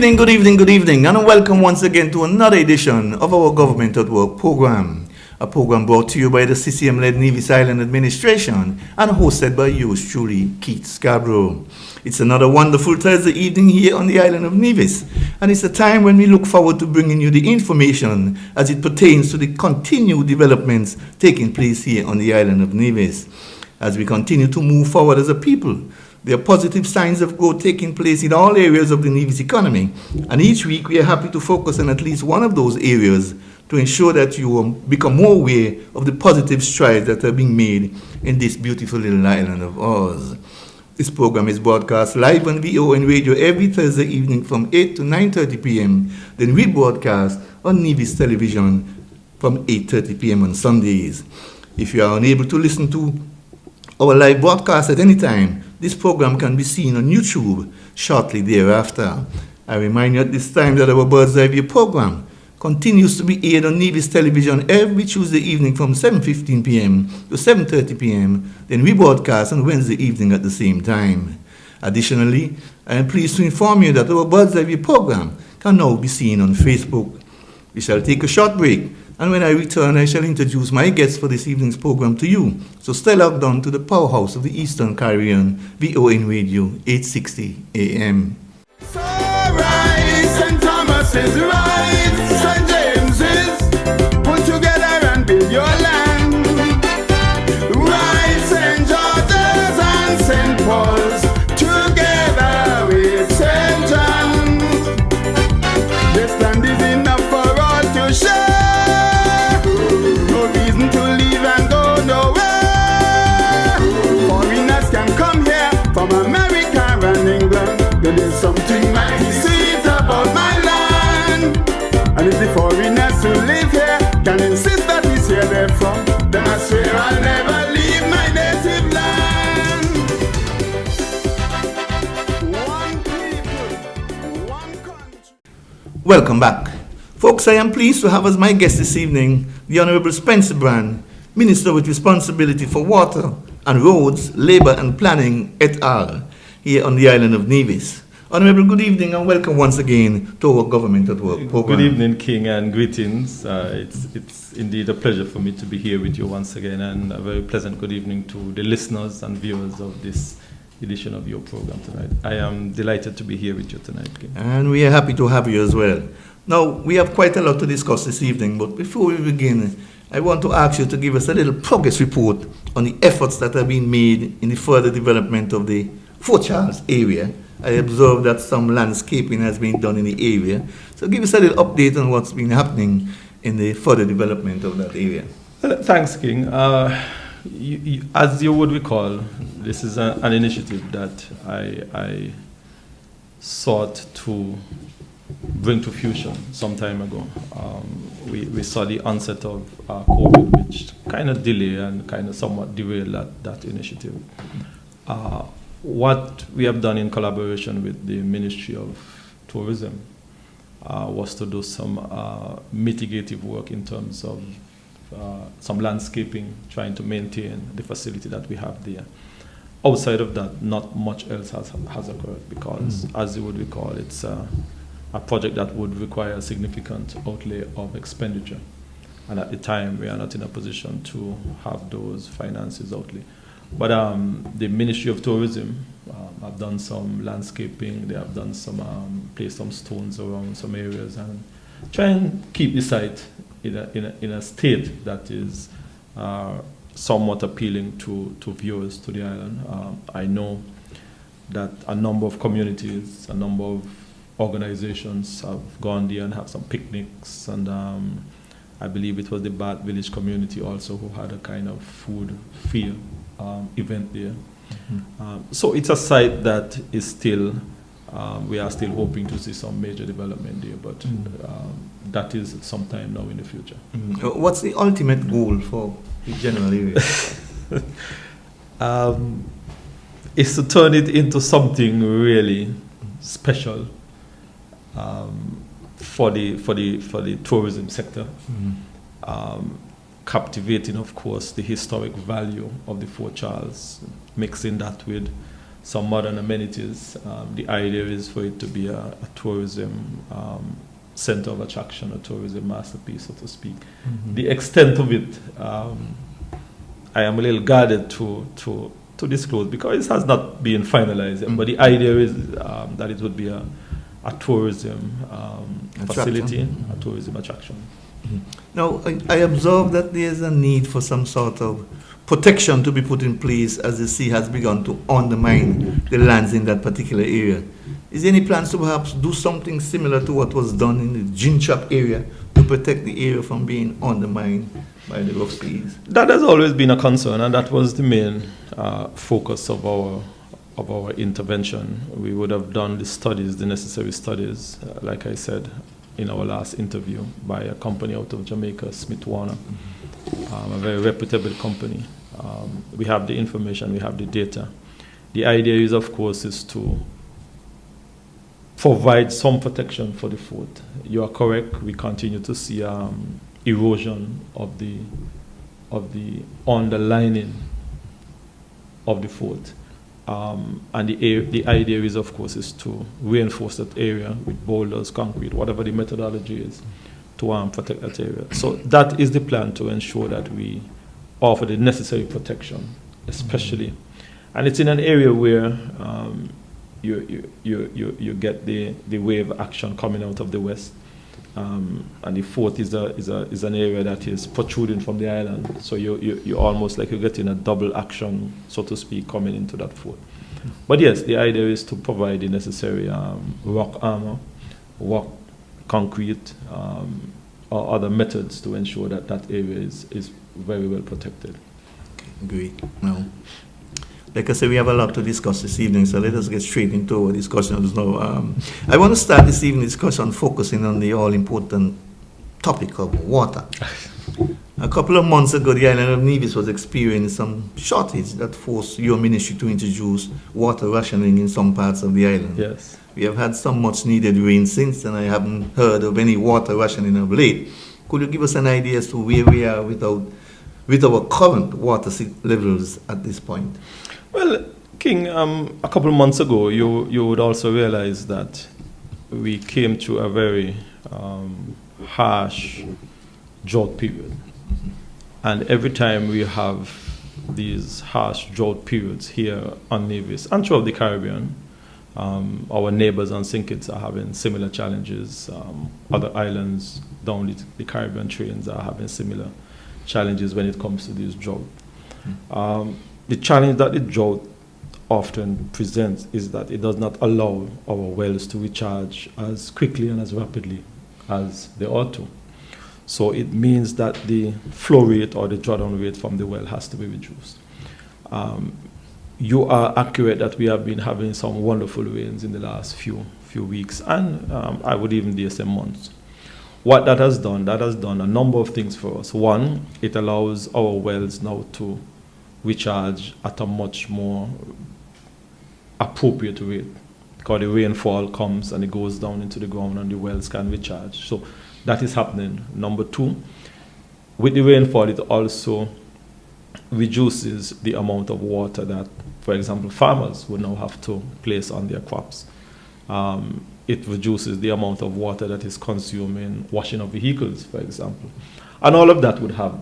good evening, and welcome once again to another edition of our Government at Work program. A program brought to you by the CCM-led Nevis Island Administration and hosted by yours truly, Keith Scarborough. It's another wonderful Thursday evening here on the island of Nevis, and it's a time when we look forward to bringing you the information as it pertains to the continued developments taking place here on the island of Nevis. As we continue to move forward as a people, there are positive signs of growth taking place in all areas of the Nevis economy, and each week we are happy to focus on at least one of those areas to ensure that you become more aware of the positive strides that are being made in this beautiful little island of ours. This program is broadcast live on VON Radio every Thursday evening from 8 to 9:30 p.m. Then we broadcast on Nevis Television from 8:30 p.m. on Sundays. If you are unable to listen to our live broadcast at any time, this program can be seen on YouTube shortly thereafter. I remind you at this time that our Bird's Eye View program continues to be aired on Nevis Television every Tuesday evening from 7:15 p.m. to 7:30 p.m. Then we broadcast on Wednesday evening at the same time. Additionally, I am pleased to inform you that our Bird's Eye View program can now be seen on Facebook. We shall take a short break, and when I return, I shall introduce my guests for this evening's program to you. So stay locked on to the powerhouse of the Eastern Caribbean, VON Radio 860 AM. So rise, St. Thomas is rise, St. James is put together and build your land. Rise, St. George's and St. Paul's together with St. John's. This land is enough for all to share. No reason to leave and go nowhere. Foreigners can come here from America and England. There is something mighty sweet about my land. And if the foreigners who live here can insist that it's here they're from, then I swear I'll never leave my native land. One people, one country. Welcome back. Folks, I am pleased to have as my guest this evening the Honorable Spencer Brand, Minister with responsibility for water and roads, labor and planning et al. Here on the island of Nevis. Honorable, good evening and welcome once again to our Government at Work program. Good evening, King, and greetings. It's indeed a pleasure for me to be here with you once again, and a very pleasant good evening to the listeners and viewers of this edition of your program tonight. I am delighted to be here with you tonight, King. And we are happy to have you as well. Now, we have quite a lot to discuss this evening, but before we begin, I want to ask you to give us a little progress report on the efforts that have been made in the further development of the Fort Charles area. I observed that some landscaping has been done in the area. So give us a little update on what's been happening in the further development of that area. Thanks, King. As you would recall, this is an initiative that I sought to bring to fruition some time ago. We saw the onset of COVID, which kind of delayed and kind of somewhat derailed that initiative. What we have done in collaboration with the Ministry of Tourism was to do some mitigative work in terms of some landscaping, trying to maintain the facility that we have there. Outside of that, not much else has occurred because, as you would recall, it's a project that would require a significant outlay of expenditure. And at the time, we are not in a position to have those finances outlay. But the Ministry of Tourism have done some landscaping. They have done some placed some stones around some areas and try and keep the site in a state that is somewhat appealing to viewers to the island. I know that a number of communities, a number of organizations have gone there and have some picnics, and I believe it was the Bath Village community also who had a kind of food fair event there. So it's a site that is still, we are still hoping to see some major development there, but that is sometime now in the future. What's the ultimate goal for the general area? Is to turn it into something really special for the tourism sector. Captivating, of course, the historic value of the Fort Charles, mixing that with some modern amenities. The idea is for it to be a tourism center of attraction, a tourism masterpiece, so to speak. The extent of it, I am a little guarded to disclose because it has not been finalized yet. But the idea is that it would be a tourism facility, a tourism attraction. Now, I observe that there's a need for some sort of protection to be put in place as the sea has begun to undermine the lands in that particular area. Is there any plans to perhaps do something similar to what was done in the Ginchap area to protect the area from being undermined by the rough seas? That has always been a concern, and that was the main focus of our intervention. We would have done the studies, the necessary studies, like I said in our last interview, by a company out of Jamaica, Smith Warner, a very reputable company. We have the information, we have the data. The idea is, of course, is to provide some protection for the fort. You are correct. We continue to see erosion of the underlining of the fort, and the idea is, of course, is to reinforce that area with boulders, concrete, whatever the methodology is, to protect that area. So that is the plan, to ensure that we offer the necessary protection, especially, and it's in an area where you get the wave action coming out of the west, and the fort is an area that is protruding from the island. So you almost like you're getting a double action, so to speak, coming into that fort. But yes, the idea is to provide the necessary rock armor, rock concrete, or other methods to ensure that that area is very well protected. Great. Now, like I said, we have a lot to discuss this evening, so let us get straight into our discussions now. I want to start this evening's discussion focusing on the all-important topic of water. A couple of months ago, the island of Nevis was experiencing some shortage that forced your ministry to introduce water rationing in some parts of the island. Yes. We have had some much-needed rain since, and I haven't heard of any water rationing of late. Could you give us an idea as to where we are with our current water levels at this point? Well, King, a couple of months ago, you would also realize that we came through a very harsh drought period. And every time we have these harsh drought periods here on Nevis and throughout the Caribbean, our neighbors on St. Kitts are having similar challenges. Other islands down the Caribbean trains are having similar challenges when it comes to this drought. The challenge that the drought often presents is that it does not allow our wells to recharge as quickly and as rapidly as they ought to. So it means that the flow rate or the drawdown rate from the well has to be reduced. You are accurate that we have been having some wonderful rains in the last few weeks, and I would even dare say months. What that has done a number of things for us. One, it allows our wells now to recharge at a much more appropriate rate, because the rainfall comes and it goes down into the ground and the wells can recharge. So that is happening. Number two, with the rainfall, it also reduces the amount of water that, for example, farmers would now have to place on their crops. It reduces the amount of water that is consumed in washing of vehicles, for example. And all of that would have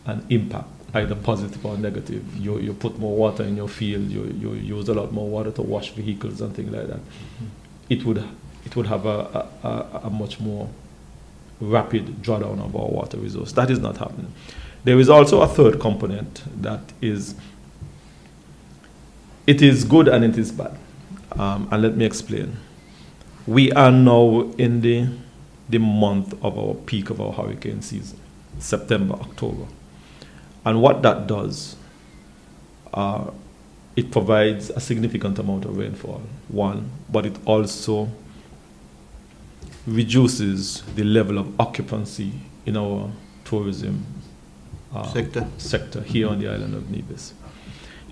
an impact, either positive or negative. You put more water in your field, you use a lot more water to wash vehicles and things like that. It would have a much more rapid drawdown of our water resource. That is not happening. There is also a third component that is, it is good and it is bad. And let me explain. We are now in the month of our peak of our hurricane season, September, October. And what that does, it provides a significant amount of rainfall, one, but it also reduces the level of occupancy in our tourism sector here on the island of Nevis.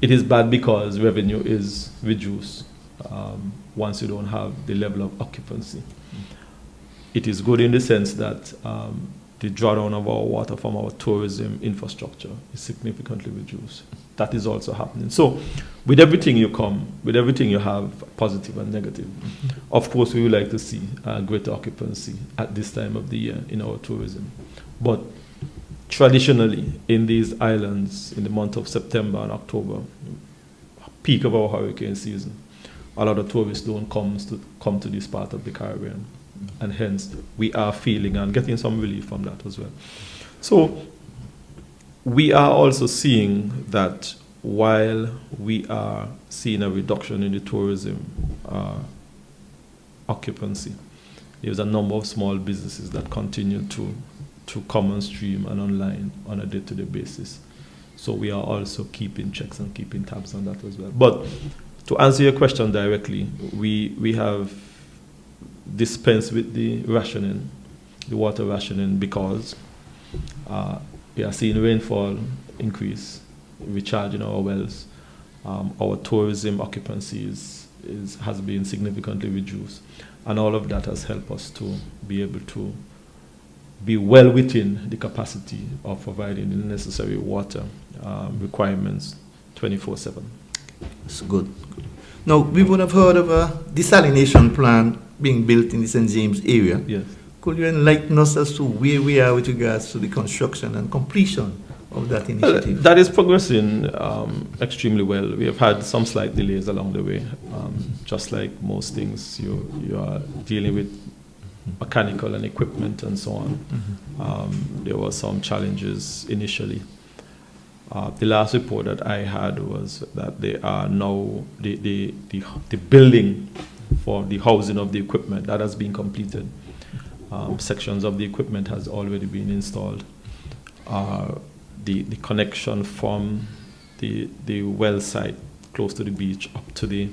It is bad because revenue is reduced once you don't have the level of occupancy. It is good in the sense that the drawdown of our water from our tourism infrastructure is significantly reduced. that is also happening. So with everything you have positive and negative. Of course, we would like to see greater occupancy at this time of the year in our tourism. But traditionally, in these islands, in the month of September and October, peak of our hurricane season, a lot of tourists don't come to this part of the Caribbean. And hence, we are feeling and getting some relief from that as well. So we are also seeing that while we are seeing a reduction in the tourism occupancy, there's a number of small businesses that continue to come on stream and online on a day-to-day basis. So we are also keeping checks and keeping tabs on that as well. But to answer your question directly, we have dispensed with the rationing, the water rationing, because we are seeing rainfall increase, recharging our wells. Our tourism occupancy has been significantly reduced. And all of that has helped us to be able to be well within the capacity of providing the necessary water requirements 24/7. That's good. Now, we would have heard of a desalination plant being built in the St. James area. Yes. Could you enlighten us as to where we are with regards to the construction and completion of that initiative? That is progressing extremely well. We have had some slight delays along the way. Just like most things, you are dealing with mechanical and equipment and so on. There were some challenges initially. The last report that I had was that they are now the building for the housing of the equipment that has been completed. Sections of the equipment has already been installed. The connection from the well site close to the beach up to the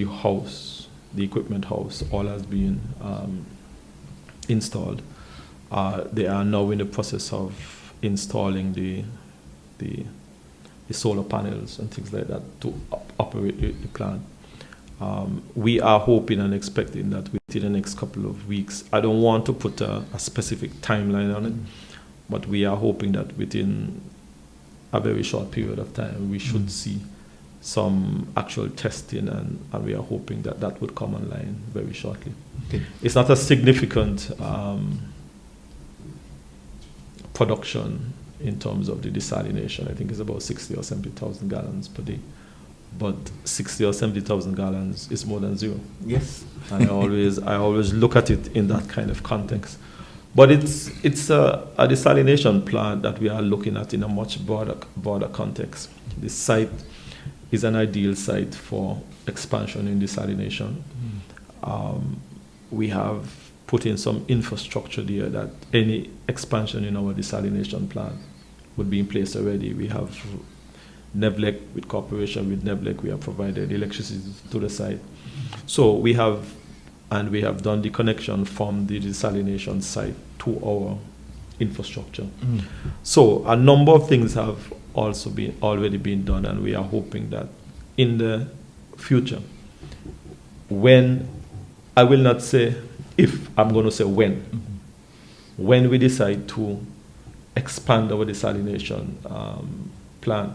house, the equipment house, all has been installed. They are now in the process of installing the solar panels and things like that to operate the plant. We are hoping and expecting that within the next couple of weeks, I don't want to put a specific timeline on it, but we are hoping that within a very short period of time, we should see some actual testing, and we are hoping that that would come online very shortly. Okay. It's not a significant production in terms of the desalination. I think it's about 60 or 70,000 gallons per day. But 60 or 70,000 gallons is more than zero. Yes. And I always look at it in that kind of context. But it's a desalination plant that we are looking at in a much broader context. This site is an ideal site for expansion in desalination. We have put in some infrastructure there that any expansion in our desalination plant would be in place already. We have NEVLEC, with cooperation with NEVLEC, we have provided electricity to the site. So we have done the connection from the desalination site to our infrastructure. So a number of things have also already been done, and we are hoping that in the future, when, I will not say if, I'm going to say when we decide to expand our desalination plant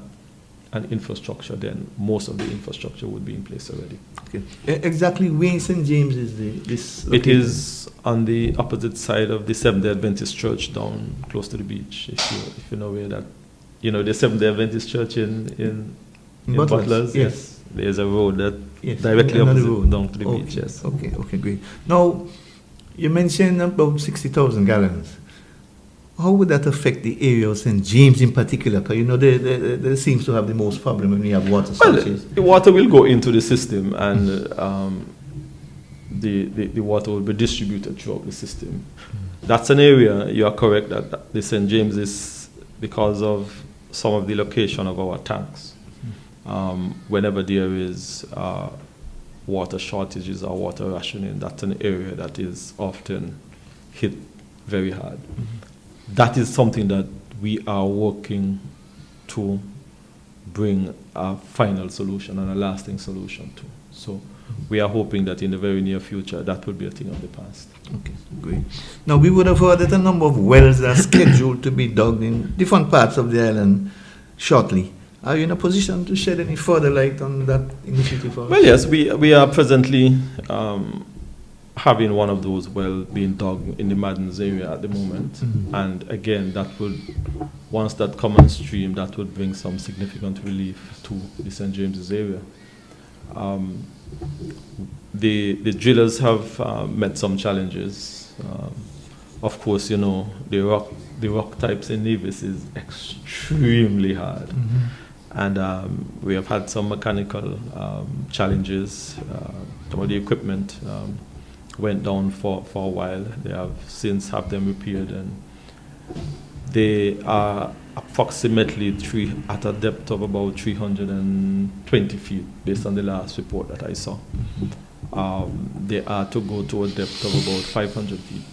and infrastructure, then most of the infrastructure would be in place already. Okay. Exactly where in St. James is this It located? is on the opposite side of the Seventh-day Adventist Church, down close to the beach. If you know where that, the Seventh-day Adventist Church in Butlers. Yes. There's a road that directly opposite road down to the beach. Yes. Okay, great. Now, you mentioned about 60,000 gallons. How would that affect the area of St. James in particular? Because there seems to have the most problem when we have water shortages. The water will go into the system, and the water will be distributed throughout the system. That's an area, you are correct, that the St. James is because of some of the location of our tanks. Whenever there is water shortages or water rationing, that's an area that is often hit very hard. That is something that we are working to bring a final solution and a lasting solution to. So we are hoping that in the very near future, that will be a thing of the past. Okay, great. Now, we would have heard that a number of wells are scheduled to be dug in different parts of the island shortly. Are you in a position to shed any further light on that initiative? Well, yes, we are presently having one of those wells being dug in the Maddens area at the moment. Mhm. And again, that would, once that come on stream, that would bring some significant relief to the St. James's area. The drillers have met some challenges. Of course, you know, the rock types in Nevis is extremely hard. Mhm. And we have had some mechanical challenges. Some of the equipment went down for a while. They have since have them repaired, and they are approximately at a depth of about 320 feet, based on the last report that I saw. They are to go to a depth of about 500 feet.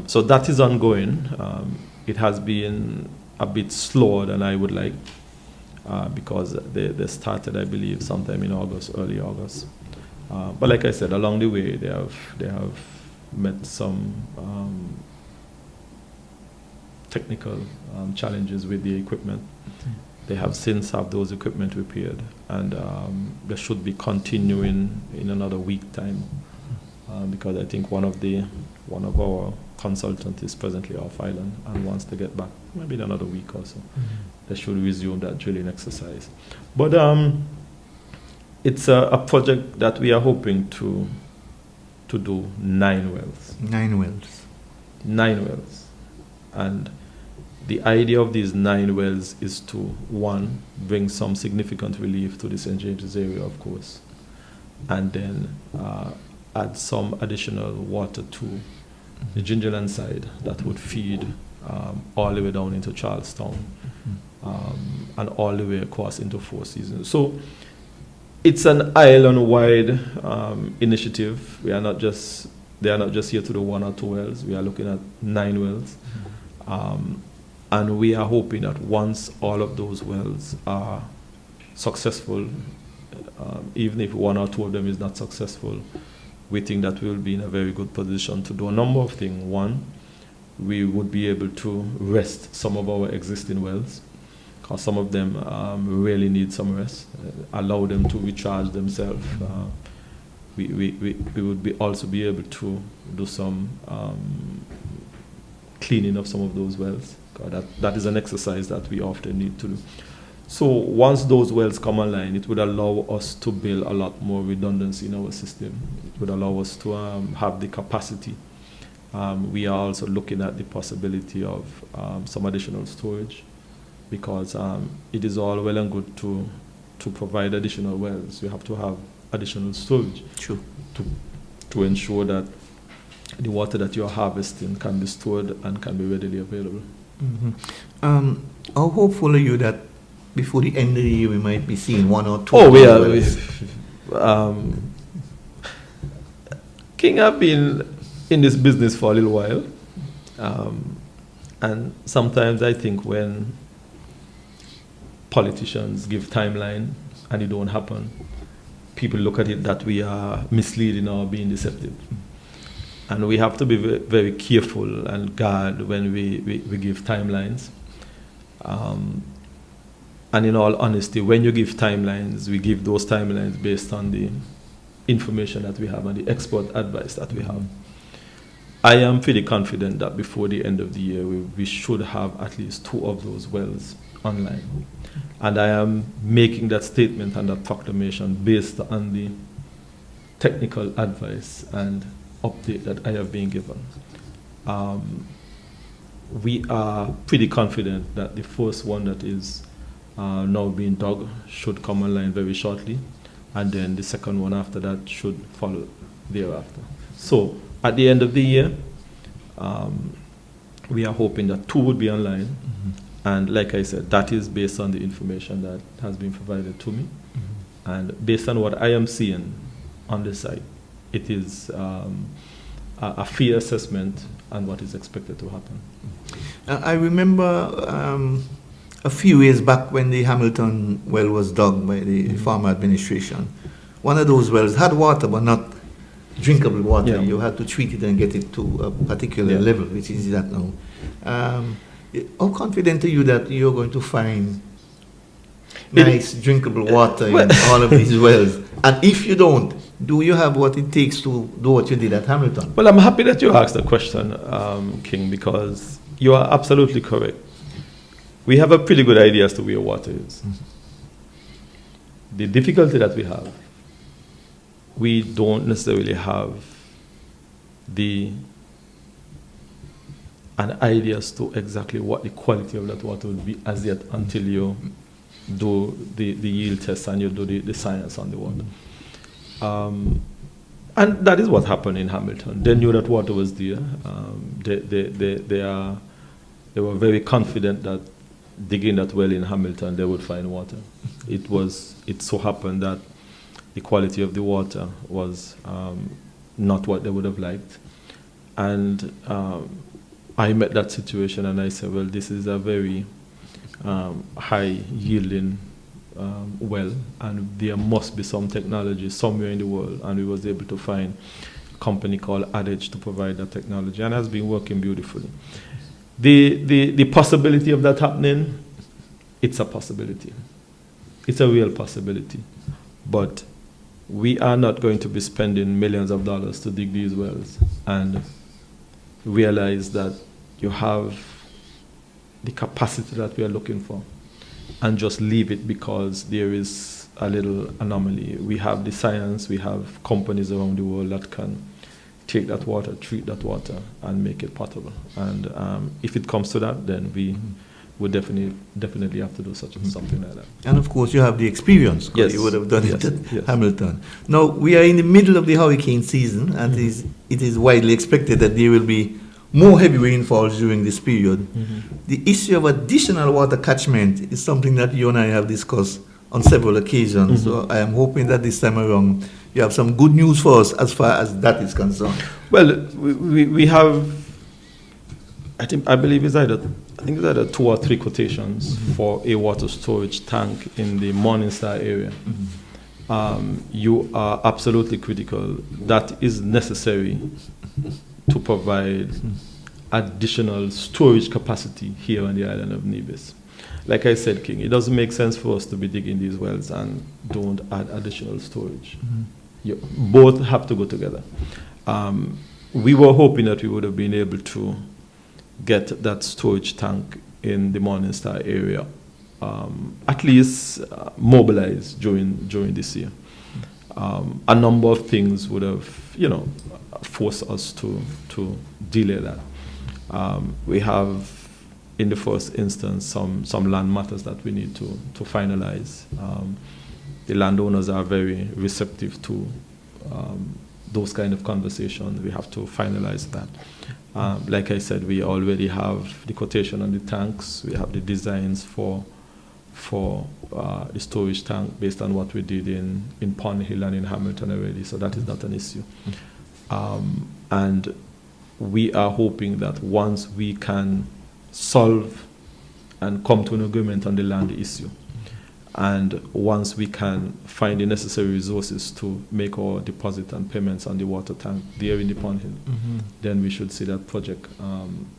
So that is ongoing. It has been a bit slower than I would like, because they started, I believe, sometime in August, early August. But like I said, along the way, they have met some technical challenges with the equipment. They have since have those equipment repaired, and they should be continuing in another week time, because I think one of our consultants is presently off island, and once they get back, maybe in another week or so, they should resume that drilling exercise. But it's a project that we are hoping to do 9 wells. 9 wells. 9 wells. And the idea of these 9 wells is to, one, bring some significant relief to the St. James's area, of course, and then add some additional water to the Gingerland side that would feed all the way down into Charlestown, and all the way across into Four Seasons. So it's an island-wide initiative. They are not just here to do 1 or 2 wells. We are looking at 9 wells. And we are hoping that once all of those wells are successful, even if 1 or 2 of them is not successful, we think that we will be in a very good position to do a number of things. One, we would be able to rest some of our existing wells, because some of them really need some rest, allow them to recharge themselves. We would also be able to do some cleaning of some of those wells. That is an exercise that we often need to do. So once those wells come online, it would allow us to build a lot more redundancy in our system. It would allow us to have the capacity. We are also looking at the possibility of some additional storage, because it is all well and good to provide additional wells. You have to have additional storage. Sure. To ensure that the water that you're harvesting can be stored and can be readily available. Mm-hmm. How hopeful are you that before the end of the year we might be seeing 1 or 2? Oh, we are. King, have been in this business for a little while, and sometimes I think when politicians give timeline and it don't happen, people look at it that we are misleading or being deceptive. And we have to be very careful and guard when we give timelines. And in all honesty, when you give timelines, we give those timelines based on the information that we have and the expert advice that we have. I am pretty confident that before the end of the year, we should have at least 2 of those wells online. And I am making that statement and that proclamation based on the technical advice and update that I have been given. We are pretty confident that the first one that is now being dug should come online very shortly, and then the second one after that should follow thereafter. So at the end of the year, we are hoping that 2 would be online. And like I said, that is based on the information that has been provided to me. And based on what I am seeing on the site, it is a fair assessment and what is expected to happen. I remember a few years back when the Hamilton well was dug by the farmer administration. One of those wells had water, but not drinkable water. Yeah. You had to treat it and get it to a particular level, which is that now. How confident are you that you're going to find nice drinkable water in all of these wells? And if you don't, do you have what it takes to do what you did at Hamilton? Well, I'm happy that you asked the question, King, because you are absolutely correct. We have a pretty good idea as to where water is. The difficulty that we have, we don't necessarily have an idea as to exactly what the quality of that water will be as yet until you do the yield test and you do the science on the water. And that is what happened in Hamilton. They knew that water was there. They were very confident that digging that well in Hamilton, they would find water. It so happened that the quality of the water was not what they would have liked. And I met that situation and I said, well, this is a very high yielding well, and there must be some technology somewhere in the world, and we was able to find a company called Adage to provide that technology, and has been working beautifully. The possibility of that happening, it's a possibility. It's a real possibility. But we are not going to be spending millions of dollars to dig these wells and realize that you have the capacity that we are looking for and just leave it because there is a little anomaly. We have the science, we have companies around the world that can take that water, treat that water, and make it potable. And if it comes to that, then we would definitely have to do something like that. And of course, you have the experience, because Yes. you would have done it Yes. at Yes. Hamilton. Now, we are in the middle of the hurricane season, and it is widely expected that there will be more heavy rainfalls during this period. The issue of additional water catchment is something that you and I have discussed on several occasions. So I am hoping that this time around you have some good news for us as far as that is concerned. Well, we have, I believe it's either 2 or 3 quotations for a water storage tank in the Morningstar area. You are absolutely critical. That is necessary to provide additional storage capacity here on the island of Nevis. Like I said, King, it doesn't make sense for us to be digging these wells and don't add additional storage. Both have to go together. We were hoping that we would have been able to get that storage tank in the Morningstar area, at least mobilized during this year. A number of things would have, forced us to delay that. We have, in the first instance, some land matters that we need to finalize. The landowners are very receptive to those kind of conversations. We have to finalize that. Like I said, we already have the quotation on the tanks. We have the designs for the storage tank based on what we did in Pond Hill and in Hamilton already, so that is not an issue. And we are hoping that once we can solve and come to an agreement on the land issue, and once we can find the necessary resources to make our deposit and payments on the water tank there in the Pond Hill, then we should see that project.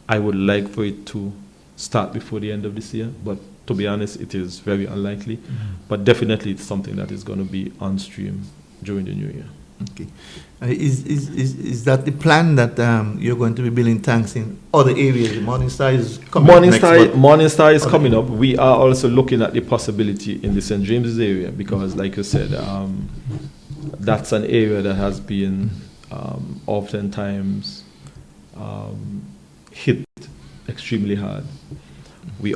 I would like for it to start before the end of this year, but to be honest, it is very unlikely. But definitely it's something that is going to be on stream during the new year. Okay. Is that the plan that you're going to be building tanks in other areas? Morningstar is coming up next, Morningstar is coming up. We are also looking at the possibility in the St. James's area because, like you said, that's an area that has been oftentimes hit extremely hard. We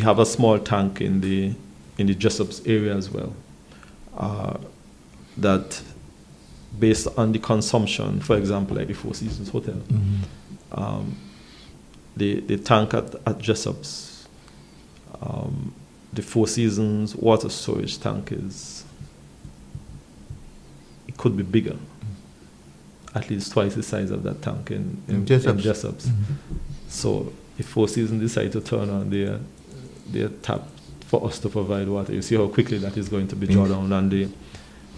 have a small tank in the Jessops area as well. That based on the consumption, for example, like the Four Seasons Hotel, the tank at Jessops, the Four Seasons water storage tank it could be bigger, at least twice the size of that tank in Jessops. So if Four Seasons decide to turn on their tap for us to provide water, you see how quickly that is going to be drawn down,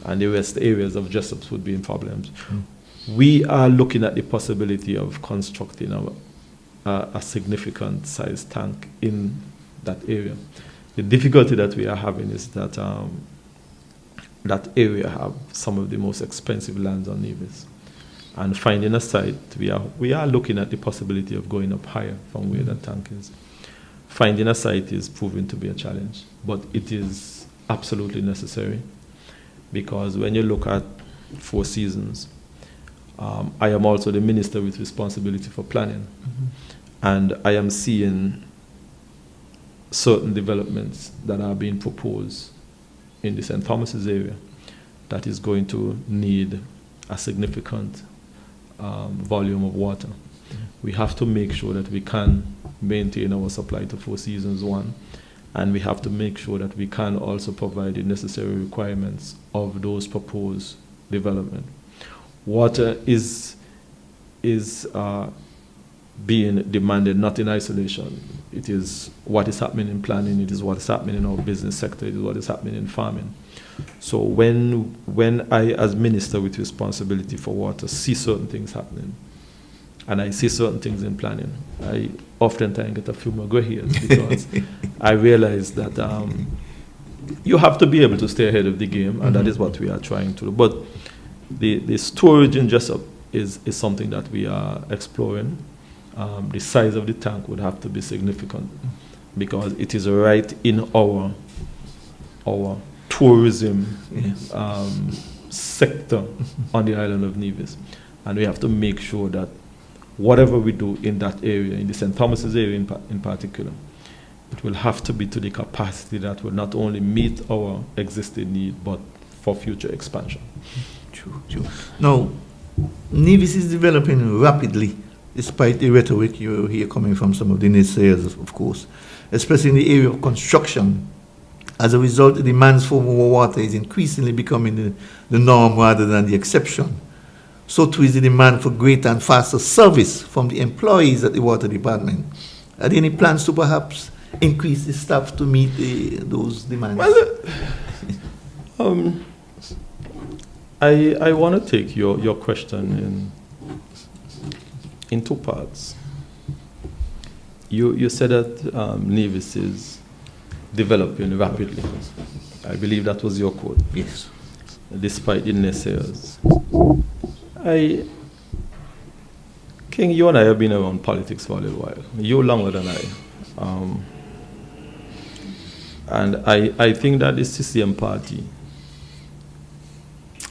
and the rest areas of Jessops would be in problems. We are looking at the possibility of constructing a significant size tank in that area. The difficulty that we are having is that that area have some of the most expensive lands on Nevis. And finding a site, we are looking at the possibility of going up higher from where the tank is. Finding a site is proving to be a challenge, but it is absolutely necessary, because when you look at Four Seasons, I am also the minister with responsibility for planning, and I am seeing certain developments that are being proposed in the St. Thomas's area that is going to need a significant volume of water. We have to make sure that we can maintain our supply to Four Seasons 1, and we have to make sure that we can also provide the necessary requirements of those proposed development. Water is being demanded not in isolation. It is what is happening in planning, it is what is happening in our business sector, it is what is happening in farming. So when I, as minister with responsibility for water, see certain things happening, and I see certain things in planning, I oftentimes get a few more gray hairs, because I realize that you have to be able to stay ahead of the game, and that is what we are trying to do. But the storage in Jessup is something that we are exploring. The size of the tank would have to be significant, because it is right in our tourism sector on the island of Nevis, and we have to make sure that whatever we do in that area, in the St. Thomas's area in particular, it will have to be to the capacity that will not only meet our existing need, but for future expansion. True. Now, Nevis is developing rapidly, despite the rhetoric you hear coming from some of the naysayers, of course, especially in the area of construction. As a result, the demands for more water is increasingly becoming the norm rather than the exception. So too is the demand for greater and faster service from the employees at the water department. Are there any plans to perhaps increase the staff to meet those demands? Well, I want to take your question in two parts. You said that Nevis is developing rapidly. I believe that was your quote. Yes. Despite the naysayers. King, you and I have been around politics for a little while. You longer than I. And I think that the CCM party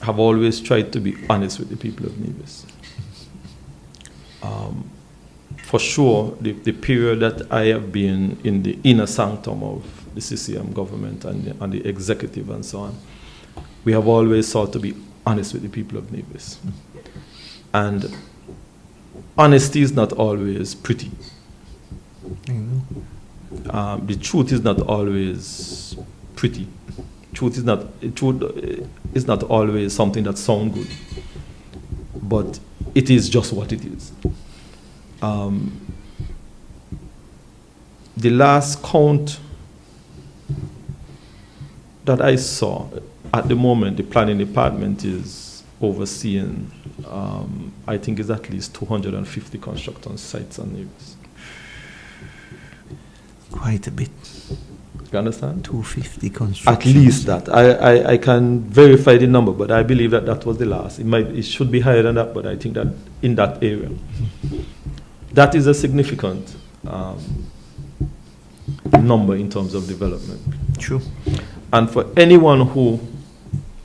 have always tried to be honest with the people of Nevis. For sure, the period that I have been in the inner sanctum of the CCM government and the executive and so on, we have always sought to be honest with the people of Nevis. And honesty is not always pretty. The truth is not always pretty. Truth is not always something that sounds good, but it is just what it is. The last count that I saw, at the moment, the planning department is overseeing, I think it's at least 250 construction sites on Nevis. Quite a bit. You understand? 250 construction. At least that. I can verify the number, but I believe that was the last. It should be higher than that, but I think that in that area. That is a significant number in terms of development. True. And for anyone who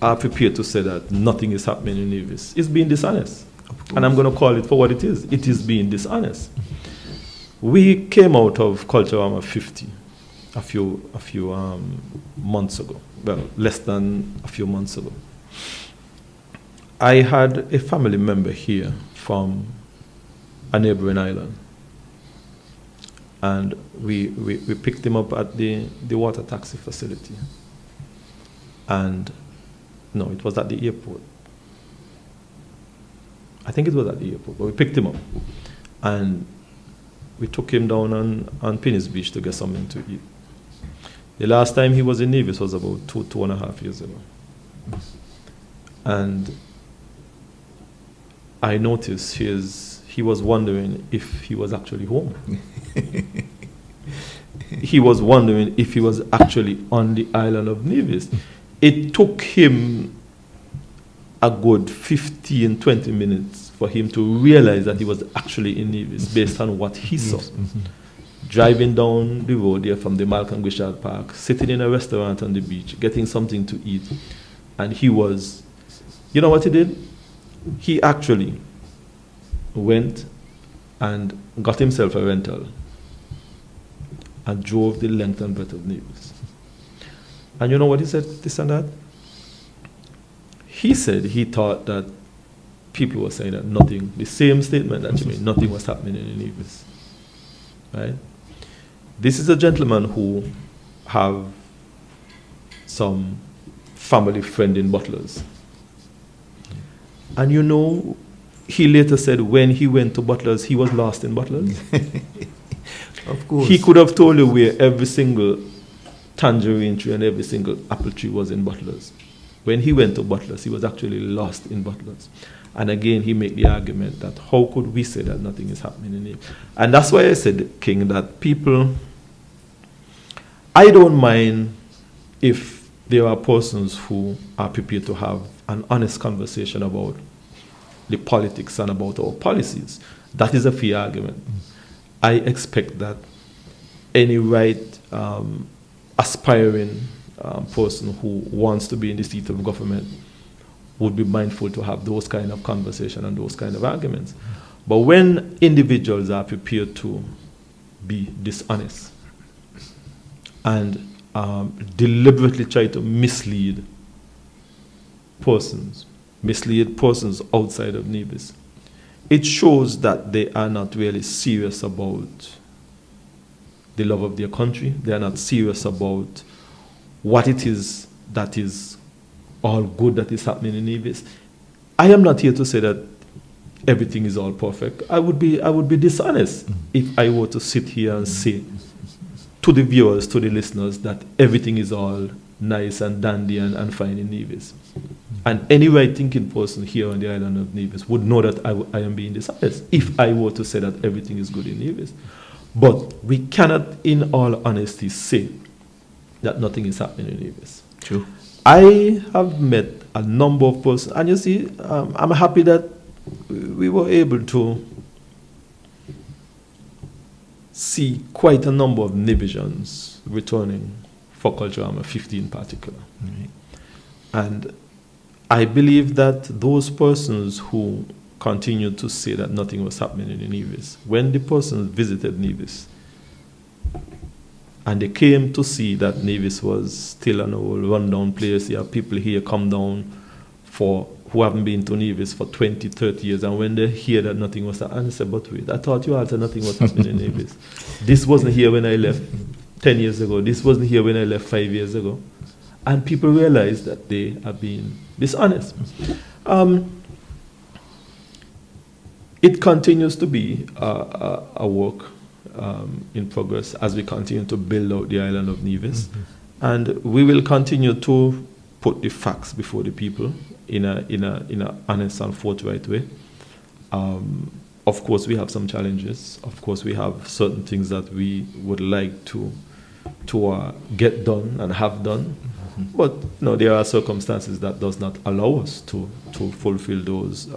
are prepared to say that nothing is happening in Nevis, is being dishonest. And I'm going to call it for what it is. It is being dishonest. We came out of Culturama 50 a few months ago. Well, less than a few months ago. I had a family member here from a neighboring island. And we picked him up at the water taxi facility. And no, it was at the airport. I think it was at the airport, but we picked him up. And we took him down on Penny's Beach to get something to eat. The last time he was in Nevis was about 2.5 years ago. And I noticed he was wondering if he was actually home. he was wondering if he was actually on the island of Nevis. It took him a good 15, 20 minutes for him to realize that he was actually in Nevis based on what he saw. Driving down the road there from the Malcolm Gishard Park, sitting in a restaurant on the beach, getting something to eat. And he was, you know what he did? He actually went and got himself a rental and drove the length and breadth of Nevis. And you know what he said, this and that? He said he thought that people were saying that nothing, the same statement that you made, nothing was happening in Nevis. Right? This is a gentleman who have some family friend in Butlers. And you know, he later said when he went to Butlers, he was lost in Butlers. Of course. He could have told you where every single tangerine tree and every single apple tree was in Butlers. When he went to Butlers, he was actually lost in Butlers. And again, he made the argument that how could we say that nothing is happening in it? And that's why I said, King, that people, I don't mind if there are persons who are prepared to have an honest conversation about the politics and about our policies. That is a fair argument. I expect that any right aspiring person who wants to be in the seat of government would be mindful to have those kind of conversation and those kind of arguments. But when individuals are prepared to be dishonest and deliberately try to mislead persons outside of Nevis, it shows that they are not really serious about the love of their country. They are not serious about what it is that is all good that is happening in Nevis. I am not here to say that everything is all perfect. I would be dishonest if I were to sit here and say to the viewers, to the listeners, that everything is all nice and dandy and fine in Nevis. And any right-thinking person here on the island of Nevis would know that I am being dishonest if I were to say that everything is good in Nevis. But we cannot, in all honesty, say that nothing is happening in Nevis. True. I have met a number of persons, and you see, I'm happy that we were able to see quite a number of Nevisians returning for Culturama 15 in particular. Right. And I believe that those persons who continued to say that nothing was happening in Nevis, when the persons visited Nevis, and they came to see that Nevis was still an old rundown place. There are people here come down who haven't been to Nevis for 20, 30 years. And when they hear that nothing was happening, they say, but wait, I thought you all said nothing was happening in Nevis. This wasn't here when I left 10 years ago. This wasn't here when I left 5 years ago. And people realize that they are being dishonest. It continues to be a work in progress as we continue to build out the island of Nevis. And we will continue to put the facts before the people in a honest and forthright way. Of course, we have some challenges. Of course, we have certain things that we would like to get done and have done. But no, there are circumstances that does not allow us to fulfill those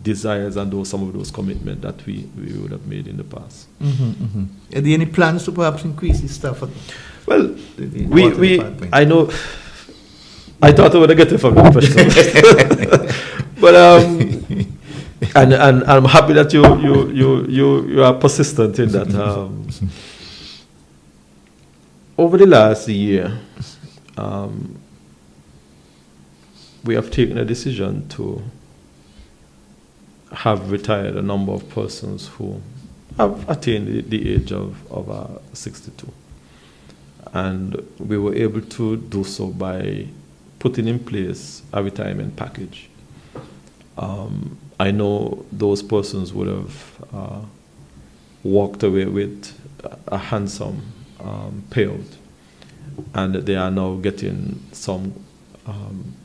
desires and some of those commitments that we would have made in the past. Are there any plans to perhaps increase the staff? Well, I know, I thought I would get it from the question. But and I'm happy that you are persistent in that. Over the last year, we have taken a decision to have retired a number of persons who have attained the age of 62. And we were able to do so by putting in place a retirement package. I know those persons would have walked away with a handsome payout, and they are now getting some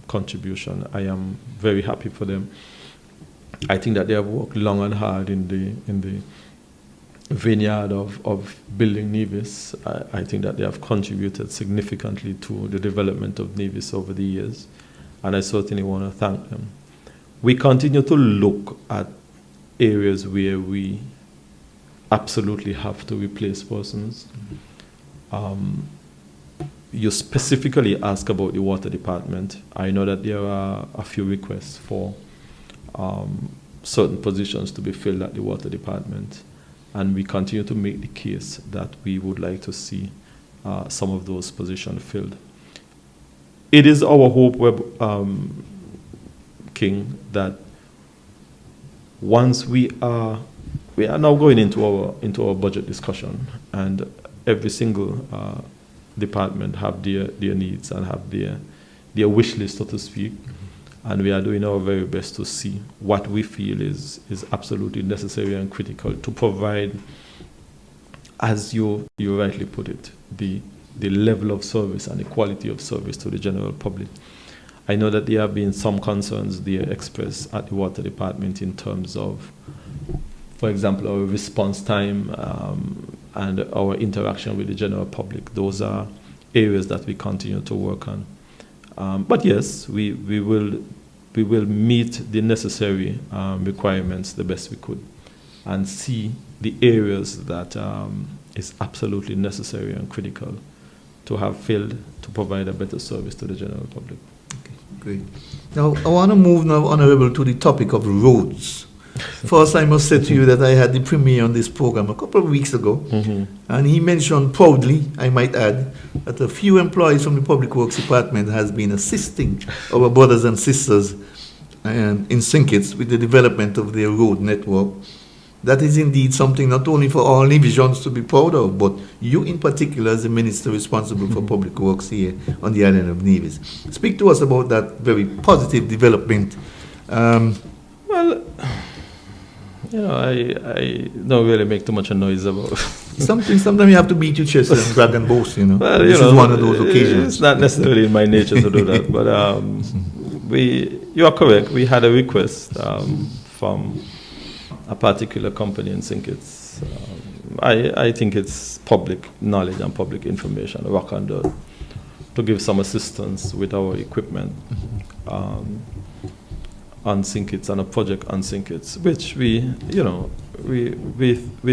contribution. I am very happy for them. I think that they have worked long and hard in vineyard of building Nevis. I think that they have contributed significantly to the development of Nevis over the years, and I certainly want to thank them. We continue to look at areas where we absolutely have to replace persons. You specifically ask about the water department. I know that there are a few requests for certain positions to be filled at the water department, and we continue to make the case that we would like to see some of those positions filled. It is our hope, King, that once we are now going into our budget discussion, and every single department have their needs and have their wish list, so to speak, and we are doing our very best to see what we feel is absolutely necessary and critical to provide, as you rightly put it, the level of service and the quality of service to the general public. I know that there have been some concerns there expressed at the water department in terms of, for example, our response time and our interaction with the general public. Those are areas that we continue to work on. But yes, we will meet the necessary requirements the best we could, and see the areas that is absolutely necessary and critical to have filled to provide a better service to the general public. Okay, great. Now, I want to move now, Honorable, to the topic of roads. First, I must say to you that I had the premiere on this program a couple of weeks ago, and he mentioned proudly, I might add, that a few employees from the Public Works Department has been assisting our brothers and sisters in St. Kitts with the development of their road network. That is indeed something not only for all Nevisians to be proud of, but you in particular as the minister responsible for public works here on the island of Nevis. Speak to us about that very positive development. Well, you know, I don't really make too much noise about. Sometimes you have to beat your chest and brag and boast, you know. Well, this is one of those occasions. It's not necessarily in my nature to do that, but you are correct. We had a request from a particular company in St. Kitts. I think it's public knowledge and public information, Wakanda, to give some assistance with our equipment. On St. Kitts, on a project on St. Kitts, which we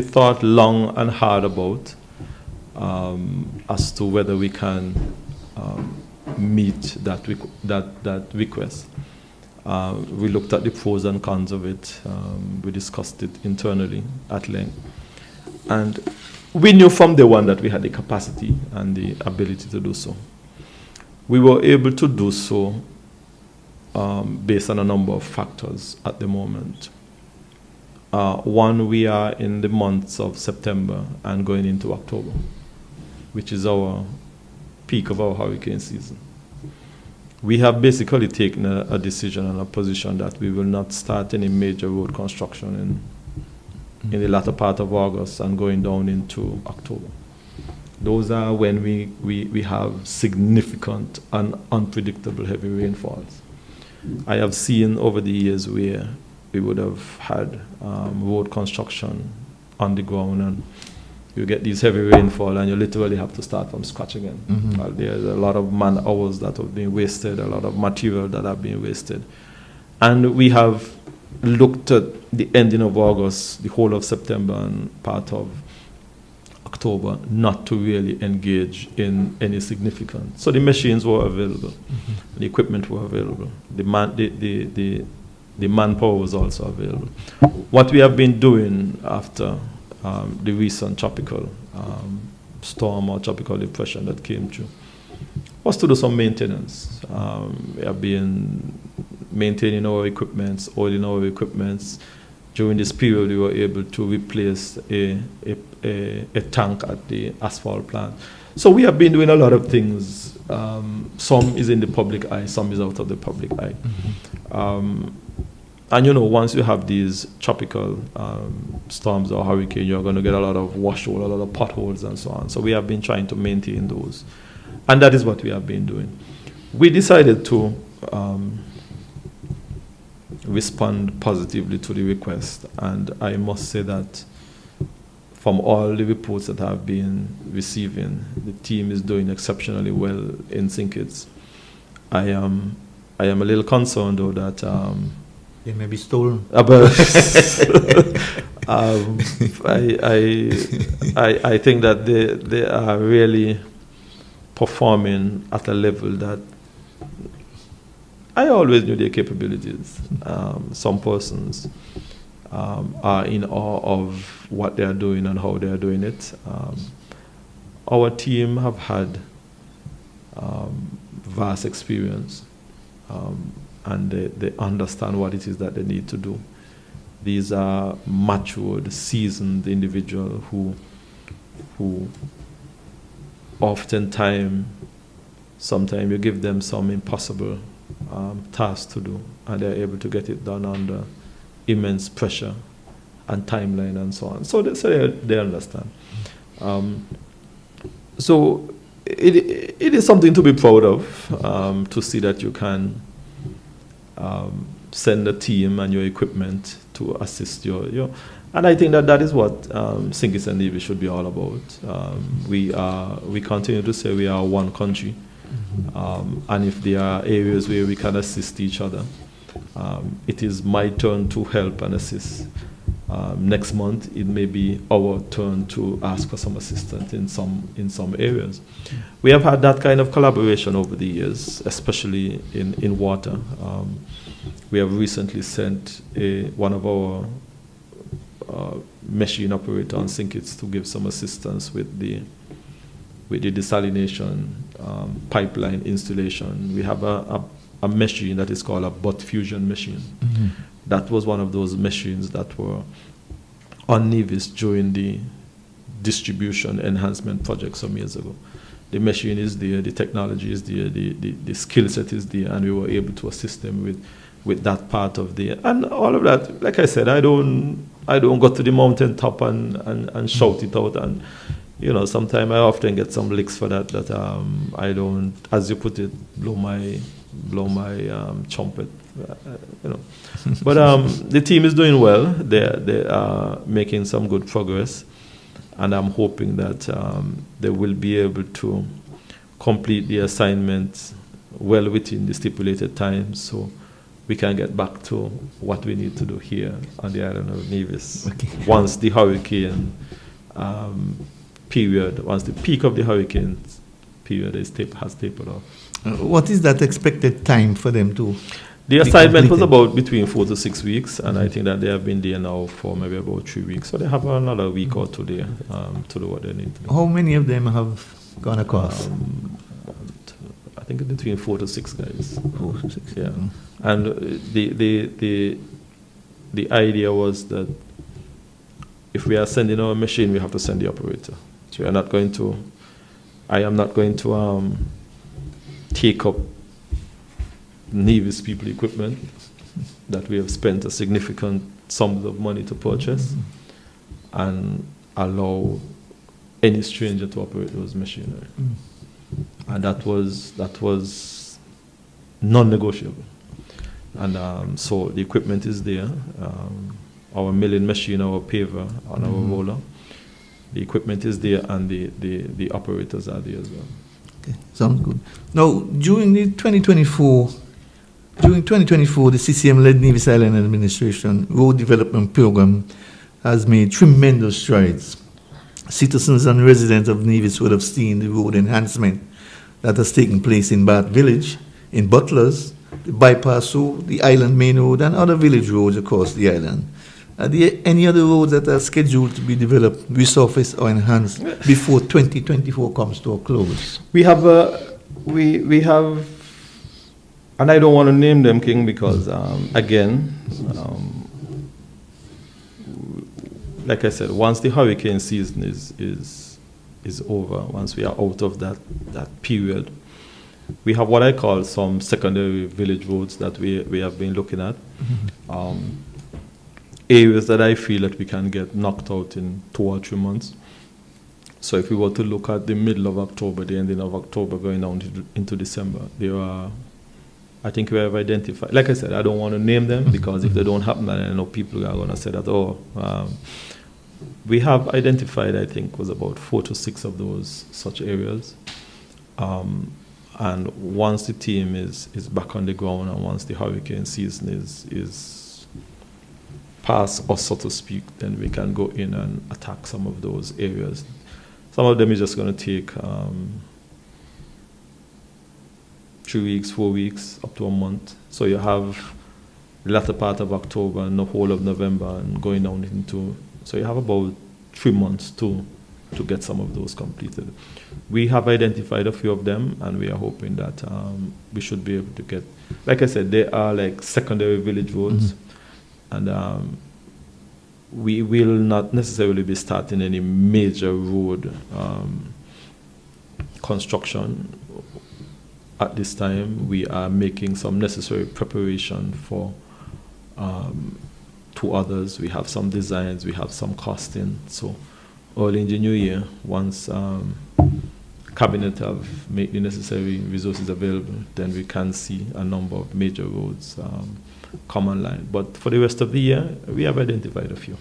thought long and hard about as to whether we can meet that request. We looked at the pros and cons of it. We discussed it internally at length, and we knew from day one that we had the capacity and the ability to do so. We were able to do so based on a number of factors at the moment. One, we are in the months of September and going into October, which is our peak of our hurricane season. We have basically taken a decision and a position that we will not start any major road construction in the latter part of August and going down into October. Those are when we have significant and unpredictable heavy rainfalls. I have seen over the years where we would have had road construction on the ground, and you get these heavy rainfall and you literally have to start from scratch again. There's a lot of man hours that have been wasted, a lot of material that have been wasted. And we have looked at the ending of August, the whole of September and part of October, not to really engage in any significant. So the machines were available, the equipment were available, the manpower was also available. What we have been doing after the recent tropical storm or tropical depression that came through was to do some maintenance. We have been maintaining our equipment, oiling our equipment. During this period, we were able to replace a tank at the asphalt plant. So we have been doing a lot of things. Some is in the public eye, some is out of the public eye. And you know, once you have these tropical storms or hurricanes, you're going to get a lot of washout, a lot of potholes and so on. So we have been trying to maintain those. And that is what we have been doing. We decided to respond positively to the request. And I must say that from all the reports that I've been receiving, the team is doing exceptionally well in St. Kitts. I am a little concerned though that They may be stolen. about I think that they are really performing at a level that I always knew their capabilities. Some persons are in awe of what they are doing and how they are doing it. Our team have had vast experience, and they understand what it is that they need to do. These are matured, seasoned individuals who oftentimes, sometimes you give them some impossible task to do, and they're able to get it done under immense pressure and timeline and so on. So they understand. So it is something to be proud of, to see that you can send a team and your equipment to assist your and I think that is what St. Kitts and Nevis should be all about. We continue to say we are one country, and if there are areas where we can assist each other, it is my turn to help and assist. Next month, it may be our turn to ask for some assistance in some areas. We have had that kind of collaboration over the years, especially in water. We have recently sent one of our machine operator on St. Kitts to give some assistance with the desalination pipeline installation. We have a machine that is called a butt fusion machine. Mm-hmm. That was one of those machines that were on Nevis during the distribution enhancement project some years ago. The machine is there, the technology is there, the skill set is there, and we were able to assist them with that part of and all of that. Like I said, I don't go to the mountain top and shout it out, and sometimes I often get some licks for that I don't, as you put it, blow my trumpet, But the team is doing well. They are making some good progress, and I'm hoping that they will be able to complete the assignment well within the stipulated time, so we can get back to what we need to do here on the island of Nevis. Okay. Once the hurricane once the peak of the hurricane period has tapered off. What is that expected time for them to? The assignment was about between 4 to 6 weeks, and I think that they have been there now for maybe about 3 weeks. So they have another week or two there to do what they need to do. How many of them have gone across? I think between 4 to 6 guys. 4 to 6. Yeah. And the idea was that if we are sending our machine, we have to send the operator. So I am not going to take up Nevis people equipment that we have spent a significant sums of money to purchase, and allow any stranger to operate those machinery. And that was non-negotiable. And so the equipment is there. Our milling machine, our paver, and our roller. The equipment is there, and the operators are there as well. Okay, sounds good. Now, during 2024, the CCM-led Nevis Island Administration Road Development Program has made tremendous strides. Citizens and residents of Nevis would have seen the road enhancement that has taken place in Bath Village, in Butlers, the Bypass Road, the Island Main Road, and other village roads across the island. Are there any other roads that are scheduled to be developed, resurfaced, or enhanced before 2024 comes to a close? We have, and I don't want to name them, King, because like I said, once the hurricane season is over, once we are out of that period, we have what I call some secondary village roads that we have been looking at. Areas that I feel that we can get knocked out in 2 or 3 months. So if we were to look at the middle of October, the ending of October, going down into December, there are, I think we have identified, like I said, I don't want to name them, because if they don't happen, then I know people are going to say that, We have identified, I think, was about 4 to 6 of those such areas. And once the team is back on the ground and once the hurricane season is past us, so to speak, then we can go in and attack some of those areas. Some of them is just going to take 3 weeks, 4 weeks, up to a month. So you have the latter part of October and the whole of November and going down into, so you have about 3 months to get some of those completed. We have identified a few of them, and we are hoping that we should be able to get, like I said, they are like secondary village roads, and we will not necessarily be starting any major road construction at this time. We are making some necessary preparation for 2 others. We have some designs, we have some costing. So early in the new year, once Cabinet have made the necessary resources available, then we can see a number of major roads come online. But for the rest of the year, we have identified a few.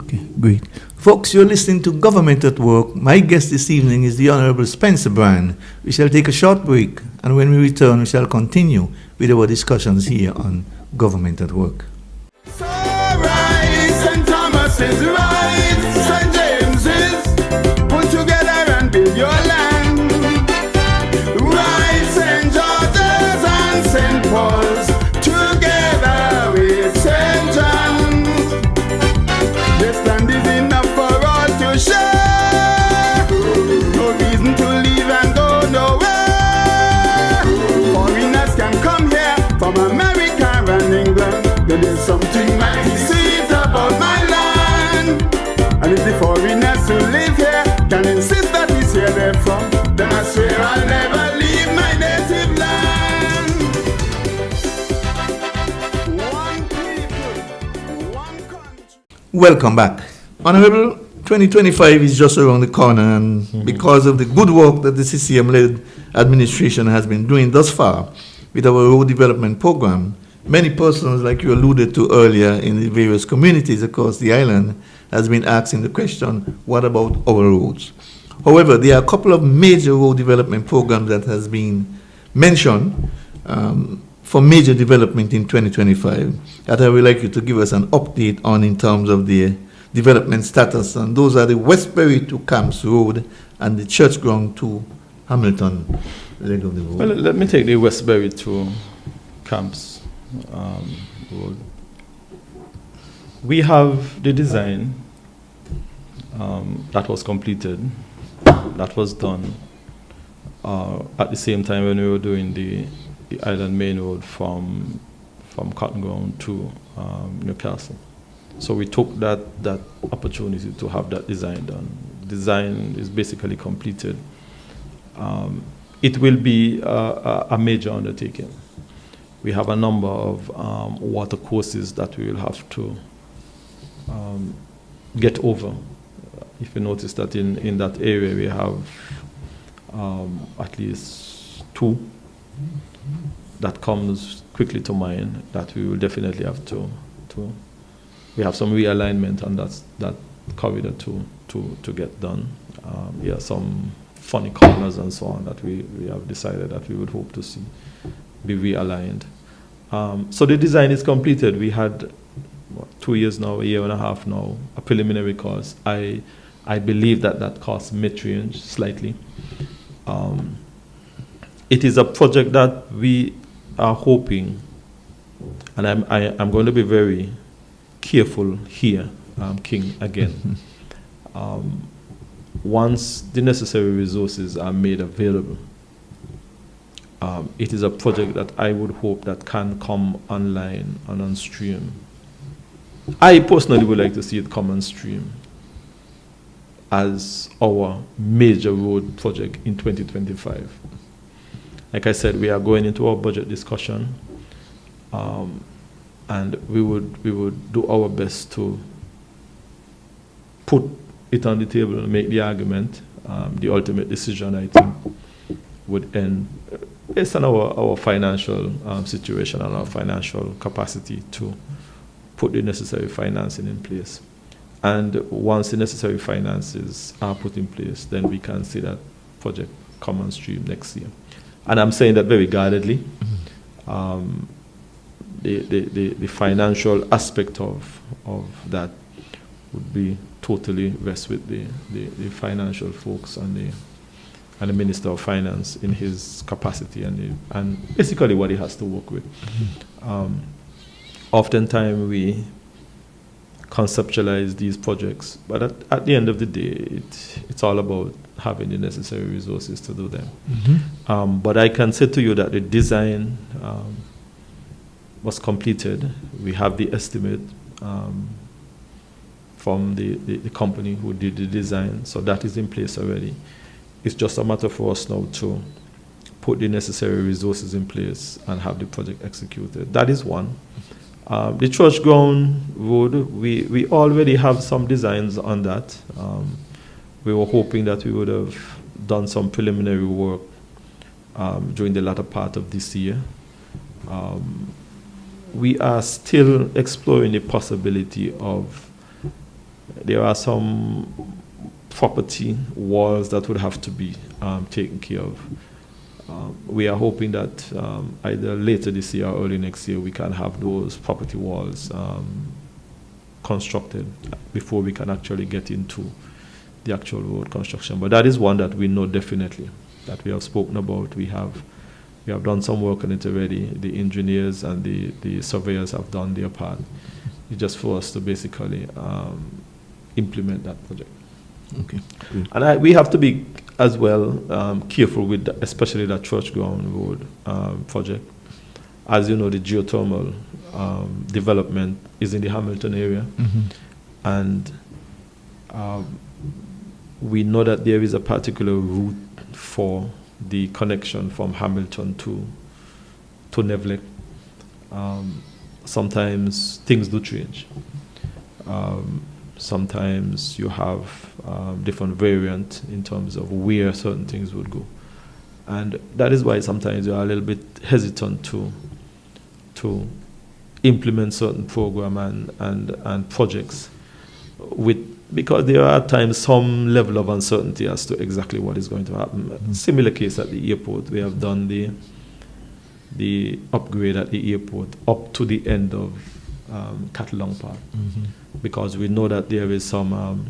Okay, great. Folks, you're listening to Government at Work. My guest this evening is the Honorable Spencer Brand. We shall take a short break, and when we return, we shall continue with our discussions here on Government at Work. So rise, St. Thomas is rise, St. James is put together and build your land. Rise, St. George's and St. Paul's together with St. John's. This land is enough for all to share. No reason to leave and go nowhere. Foreigners can come here from America and England. There is something mighty sweet about my land. And if the foreigners who live here can insist that it's here they're from, then I swear I'll never leave my native land. One people, one country. Welcome back. Honorable, 2025 is just around the corner, and because of the good work that the CCM-led administration has been doing thus far with our road development program, many persons, like you alluded to earlier, in the various communities across the island has been asking the question, what about our roads? However, there are a couple of major road development programs that has been mentioned for major development in 2025 that I would like you to give us an update on in terms of the development status. And those are the Westbury to Camps Road and the Church Ground to Hamilton leg of the road. Well, let me take the Westbury to Camps road. We have the design that was completed, that was done at the same time when we were doing the Island Main Road from Cotton Ground to Newcastle. So we took that opportunity to have that design done. Design is basically completed. It will be a major undertaking. We have a number of water courses that we will have to get over. If you notice that in that area we have at least 2 that comes quickly to mind that we will definitely have to we have some realignment on that corridor to get done. Some funny corners and so on that we have decided that we would hope to see be realigned. So the design is completed. We had 2 years now, a year and a half now, a preliminary cost. I believe that cost may change slightly. It is a project that we are hoping, and I'm going to be very careful here, King, again. Once the necessary resources are made available, it is a project that I would hope that can come online and on stream. I personally would like to see it come on stream as our major road project in 2025. Like I said, we are going into our budget discussion, and we would do our best to put it on the table and make the argument. The ultimate decision, I think, would end based on our financial situation and our financial capacity to put the necessary financing in place. And once the necessary finances are put in place, then we can see that project come on stream next year. And I'm saying that very guardedly. The financial aspect of that would be totally rest with the financial folks and the Minister of Finance in his capacity and basically what he has to work with. Oftentimes we conceptualize these projects, but at the end of the day, it's all about having the necessary resources to do them. But I can say to you that the design was completed. We have the estimate from the company who did the design, so that is in place already. It's just a matter for us now to put the necessary resources in place and have the project executed. That is one. The church ground road, we already have some designs on that. We were hoping that we would have done some preliminary work during the latter part of this year. We are still exploring the possibility of, there are some property walls that would have to be taken care of. We are hoping that either later this year or early next year we can have those property walls constructed before we can actually get into the actual road construction. But that is one that we know definitely, that we have spoken about. We have done some work on it already. The engineers and the surveyors have done their part. It's just for us to basically implement that project. Okay. And we have to be as well careful with especially that church ground road project. As you know, the geothermal development is in the Hamilton area, and we know that there is a particular route for the connection from Hamilton to Nevlek. Sometimes things do change. Sometimes you have different variant in terms of where certain things would go. And that is why sometimes you are a little bit hesitant to implement certain program and projects because there are at times some level of uncertainty as to exactly what is going to happen. Similar case at the airport. We have done the upgrade at the airport up to the end of Catalong Park, because we know that there is some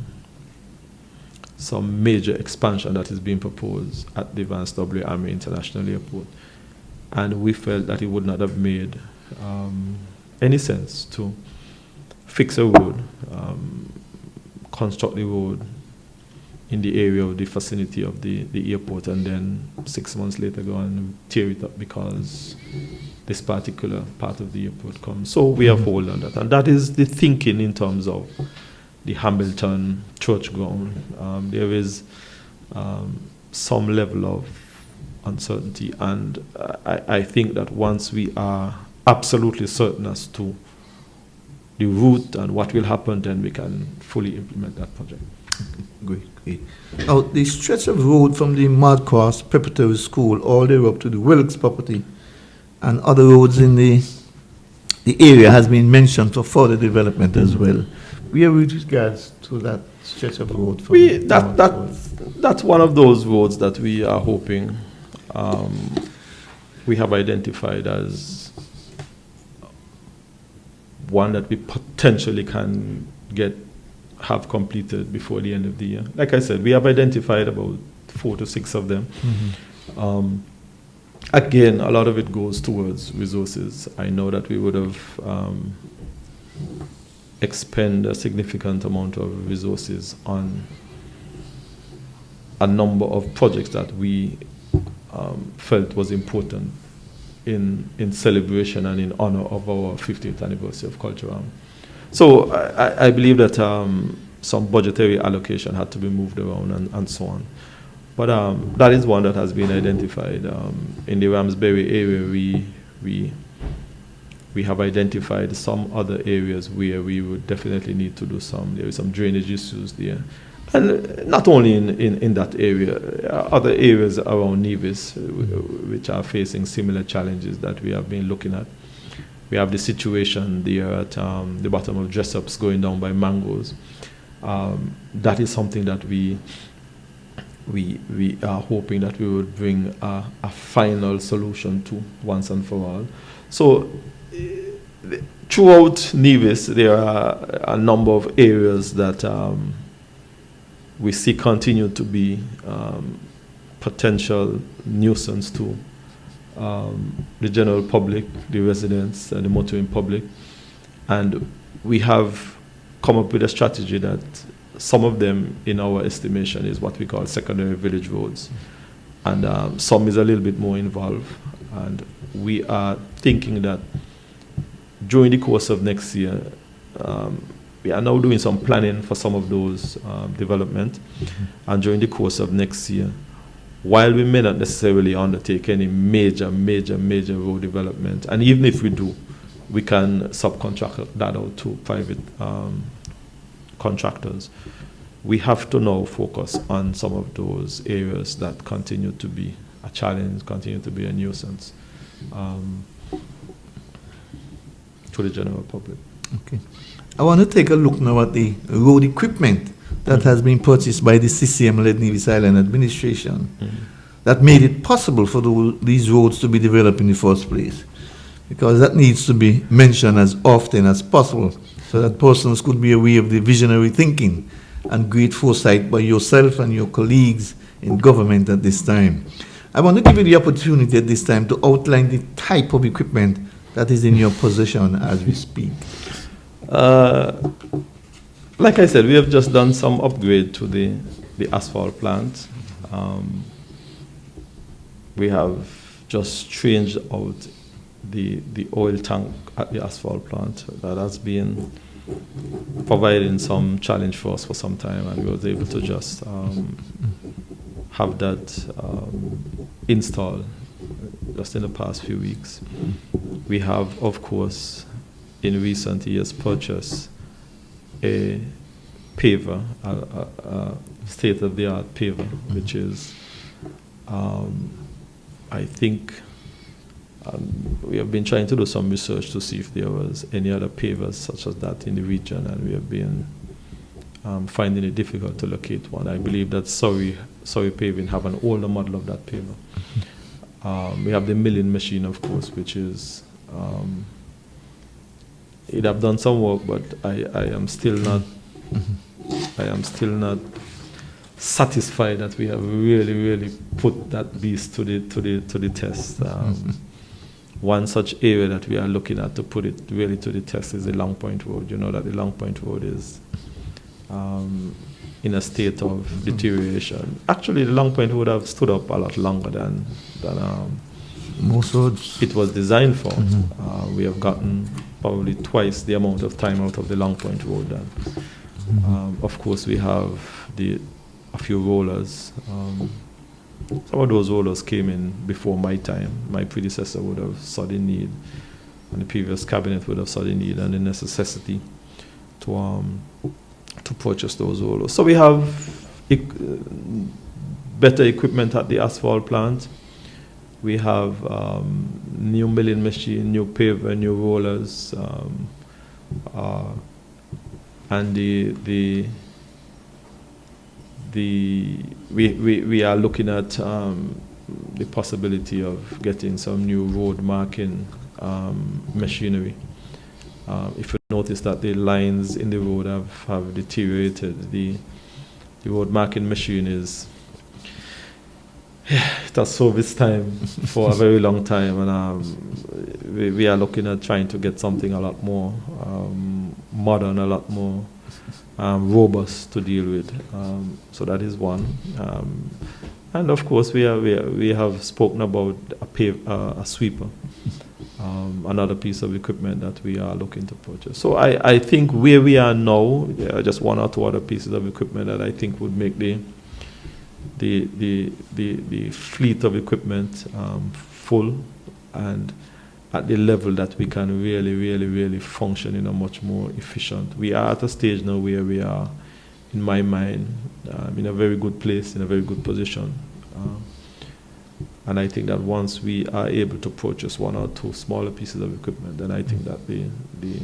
major expansion that is being proposed at the Vance W. Army International Airport, and we felt that it would not have made any sense to fix a road, construct the road in the area of the vicinity of the airport, and then 6 months later go and tear it up because this particular part of the airport comes. So we have hold on that. And that is the thinking in terms of the Hamilton church ground. There is some level of uncertainty. And I think that once we are absolutely certain as to the route and what will happen, then we can fully implement that project. Great. Now, the stretch of road from the Madcross Preparatory School all the way up to the Wilkes property and other roads in the area has been mentioned for further development as well. Where with regards to that stretch of road from that's one of those roads that we are hoping we have identified as one that we potentially can have completed before the end of the year. Like I said, we have identified about 4 to 6 of them. Again, a lot of it goes towards resources. I know that we would have expend a significant amount of resources on a number of projects that we felt was important in celebration and in honor of our 50th anniversary of Culture. So I believe that some budgetary allocation had to be moved around and so on. But that is one that has been identified. In the Ramsbury area, we have identified some other areas where we would definitely need to do there is some drainage issues there. And not only in that area, other areas around Nevis, which are facing similar challenges that we have been looking at. We have the situation there at the bottom of Dressups going down by Mangoes. That is something that we are hoping that we would bring a final solution to once and for all. So throughout Nevis, there are a number of areas that we see continue to be potential nuisance to the general public, the residents, and the motoring public. And we have come up with a strategy that some of them, in our estimation, is what we call secondary village roads. And some is a little bit more involved. And we are thinking that during the course of next year, we are now doing some planning for some of those development. And during the course of next year, while we may not necessarily undertake any major road development, and even if we do, we can subcontract that out to private contractors. We have to now focus on some of those areas that continue to be a challenge, continue to be a nuisance to the general public. Okay. I want to take a look now at the road equipment that has been purchased by the CCM-led Nevis Island administration that made it possible for these roads to be developed in the first place. Because that needs to be mentioned as often as possible so that persons could be aware of the visionary thinking and great foresight by yourself and your colleagues in government at this time. I want to give you the opportunity at this time to outline the type of equipment that is in your possession as we speak. Like I said, we have just done some upgrade to the asphalt plant. We have just changed out the oil tank at the asphalt plant. That has been providing some challenge for us for some time, and we were able to just have that installed just in the past few weeks. We have, of course, in recent years purchased a paver, a state-of-the-art paver, which is, I think, we have been trying to do some research to see if there was any other pavers such as that in the region, and we have been finding it difficult to locate one. I believe that Surrey Paving have an older model of that paver. We have the milling machine, of course, which is, it have done some work, but I am still not satisfied that we have really put that beast to the test. One such area that we are looking at to put it really to the test is the Long Point Road. You know that the Long Point Road is in a state of deterioration. Actually, the Long Point would have stood up a lot longer than most roads it was designed for. We have gotten probably twice the amount of time out of the Long Point Road. And, of course, we have a few rollers. Some of those rollers came in before my time. My predecessor would have saw the need, and the previous cabinet would have saw the need and the necessity to purchase those rollers. So we have better equipment at the asphalt plant. We have new milling machine, new paver, new rollers, and we are looking at the possibility of getting some new road marking machinery. If you notice that the lines in the road have deteriorated, the road marking machine is it has served its time for a very long time, and we are looking at trying to get something a lot more modern, a lot more robust to deal with. So that is one. And of course, we have spoken about a sweeper, another piece of equipment that we are looking to purchase. So I think where we are now, there are just one or two other pieces of equipment that I think would make the fleet of equipment full and at the level that we can really function in a much more efficient. We are at a stage now where we are, in my mind, in a very good place, in a very good position. And I think that once we are able to purchase one or two smaller pieces of equipment, then I think that the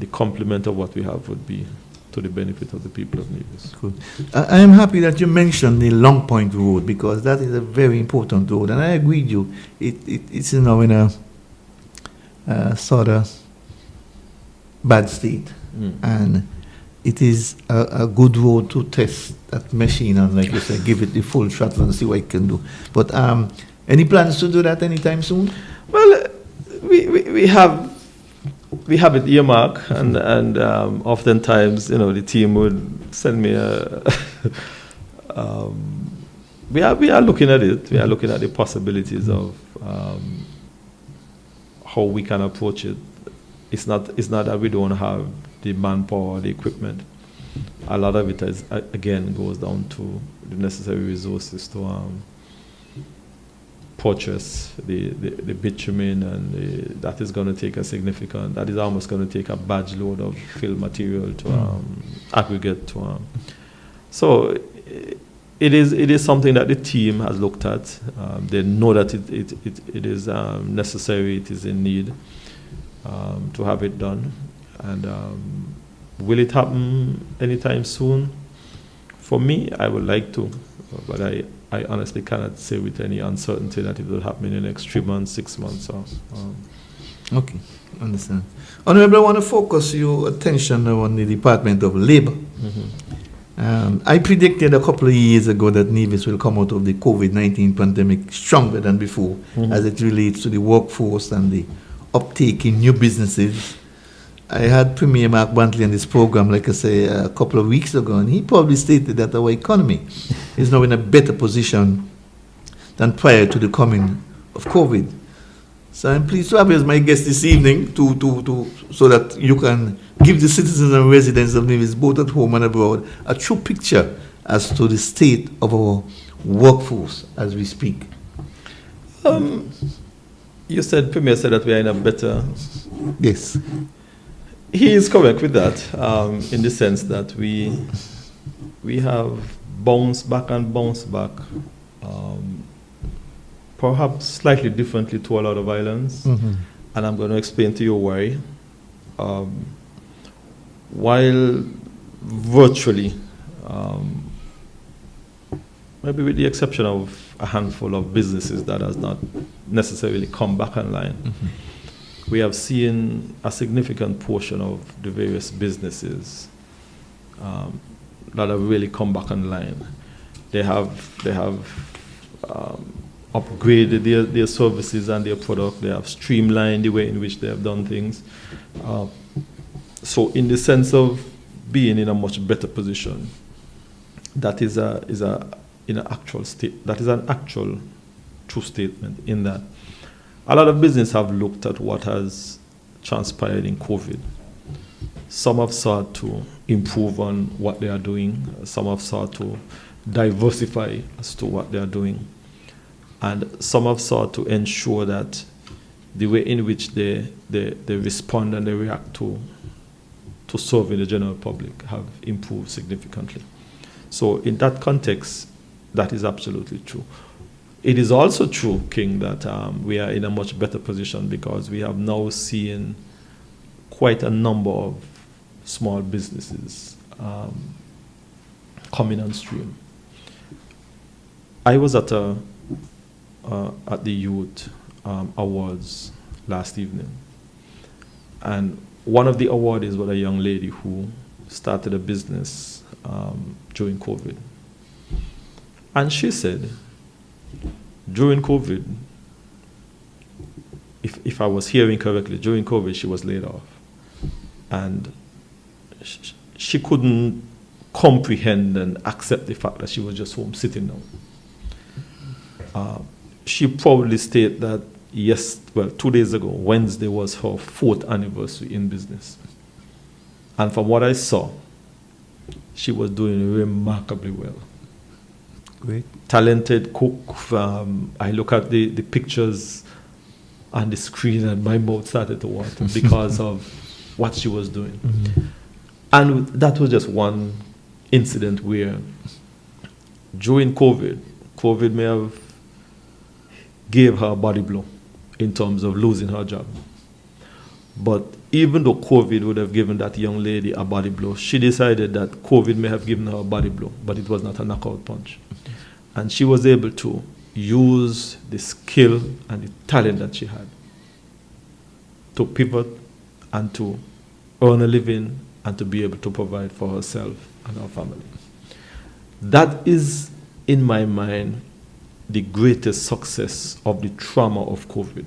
complement of what we have would be to the benefit of the people of Nevis. Good. I am happy that you mentioned the Long Point Road because that is a very important road, and I agree with you. It's now in a sort of bad state, and it is a good road to test that machine and, like you said, give it the full throttle and see what it can do. But any plans to do that anytime soon? Well, we have it earmarked, and oftentimes, the team would send me a. We are looking at it. We are looking at the possibilities of how we can approach it. It's not that we don't have the manpower or the equipment. A lot of it is, again, goes down to the necessary resources to purchase the bitumen, and that is going to take that is almost going to take a barge load of fill material to aggregate to. So it is something that the team has looked at. They know that it is necessary, it is in need to have it done. And will it happen anytime soon? For me, I would like to, but I honestly cannot say with any uncertainty that it will happen in the next 3 months, 6 months. Okay, understand. Honorable, I want to focus your attention on the Department of Labor. I predicted a couple of years ago that Nevis will come out of the COVID-19 pandemic stronger than before as it relates to the workforce and the uptake in new businesses. I had Premier Mark Bantley on this program, like I say, a couple of weeks ago, and he probably stated that our economy is now in a better position than prior to the coming of COVID. So I'm pleased to have you as my guest this evening so that you can give the citizens and residents of Nevis, both at home and abroad, a true picture as to the state of our workforce as we speak. Premier said that we are in a better... Yes. He is correct with that, in the sense that we have bounced back, perhaps slightly differently to a lot of islands, and I'm going to explain to you why. While virtually, maybe with the exception of a handful of businesses that has not necessarily come back online, we have seen a significant portion of the various businesses that have really come back online. They have upgraded their services and their product. They have streamlined the way in which they have done things. So, in the sense of being in a much better position, that is an actual true statement. In that, a lot of business have looked at what has transpired in COVID. Some have sought to improve on what they are doing. Some have sought to diversify as to what they are doing. And some have sought to ensure that the way in which they respond and they react to serving the general public have improved significantly. So in that context, that is absolutely true. It is also true, King, that we are in a much better position because we have now seen quite a number of small businesses coming on stream. I was at the Youth Awards last evening, and one of the awardees was a young lady who started a business during COVID. And she said, during COVID, if I was hearing correctly, during COVID she was laid off. And she couldn't comprehend and accept the fact that she was just home sitting down. She probably stated that 2 days ago, Wednesday, was her 4th anniversary in business. And from what I saw, she was doing remarkably well. Great. Talented cook. I look at the pictures on the screen and my mouth started to water because of what she was doing. And that was just one incident where during COVID may have gave her a body blow in terms of losing her job. But even though COVID would have given that young lady a body blow, she decided that COVID may have given her a body blow, but it was not a knockout punch. And she was able to use the skill and the talent that she had to pivot and to earn a living and to be able to provide for herself and her family. That is, in my mind, the greatest success of the trauma of COVID.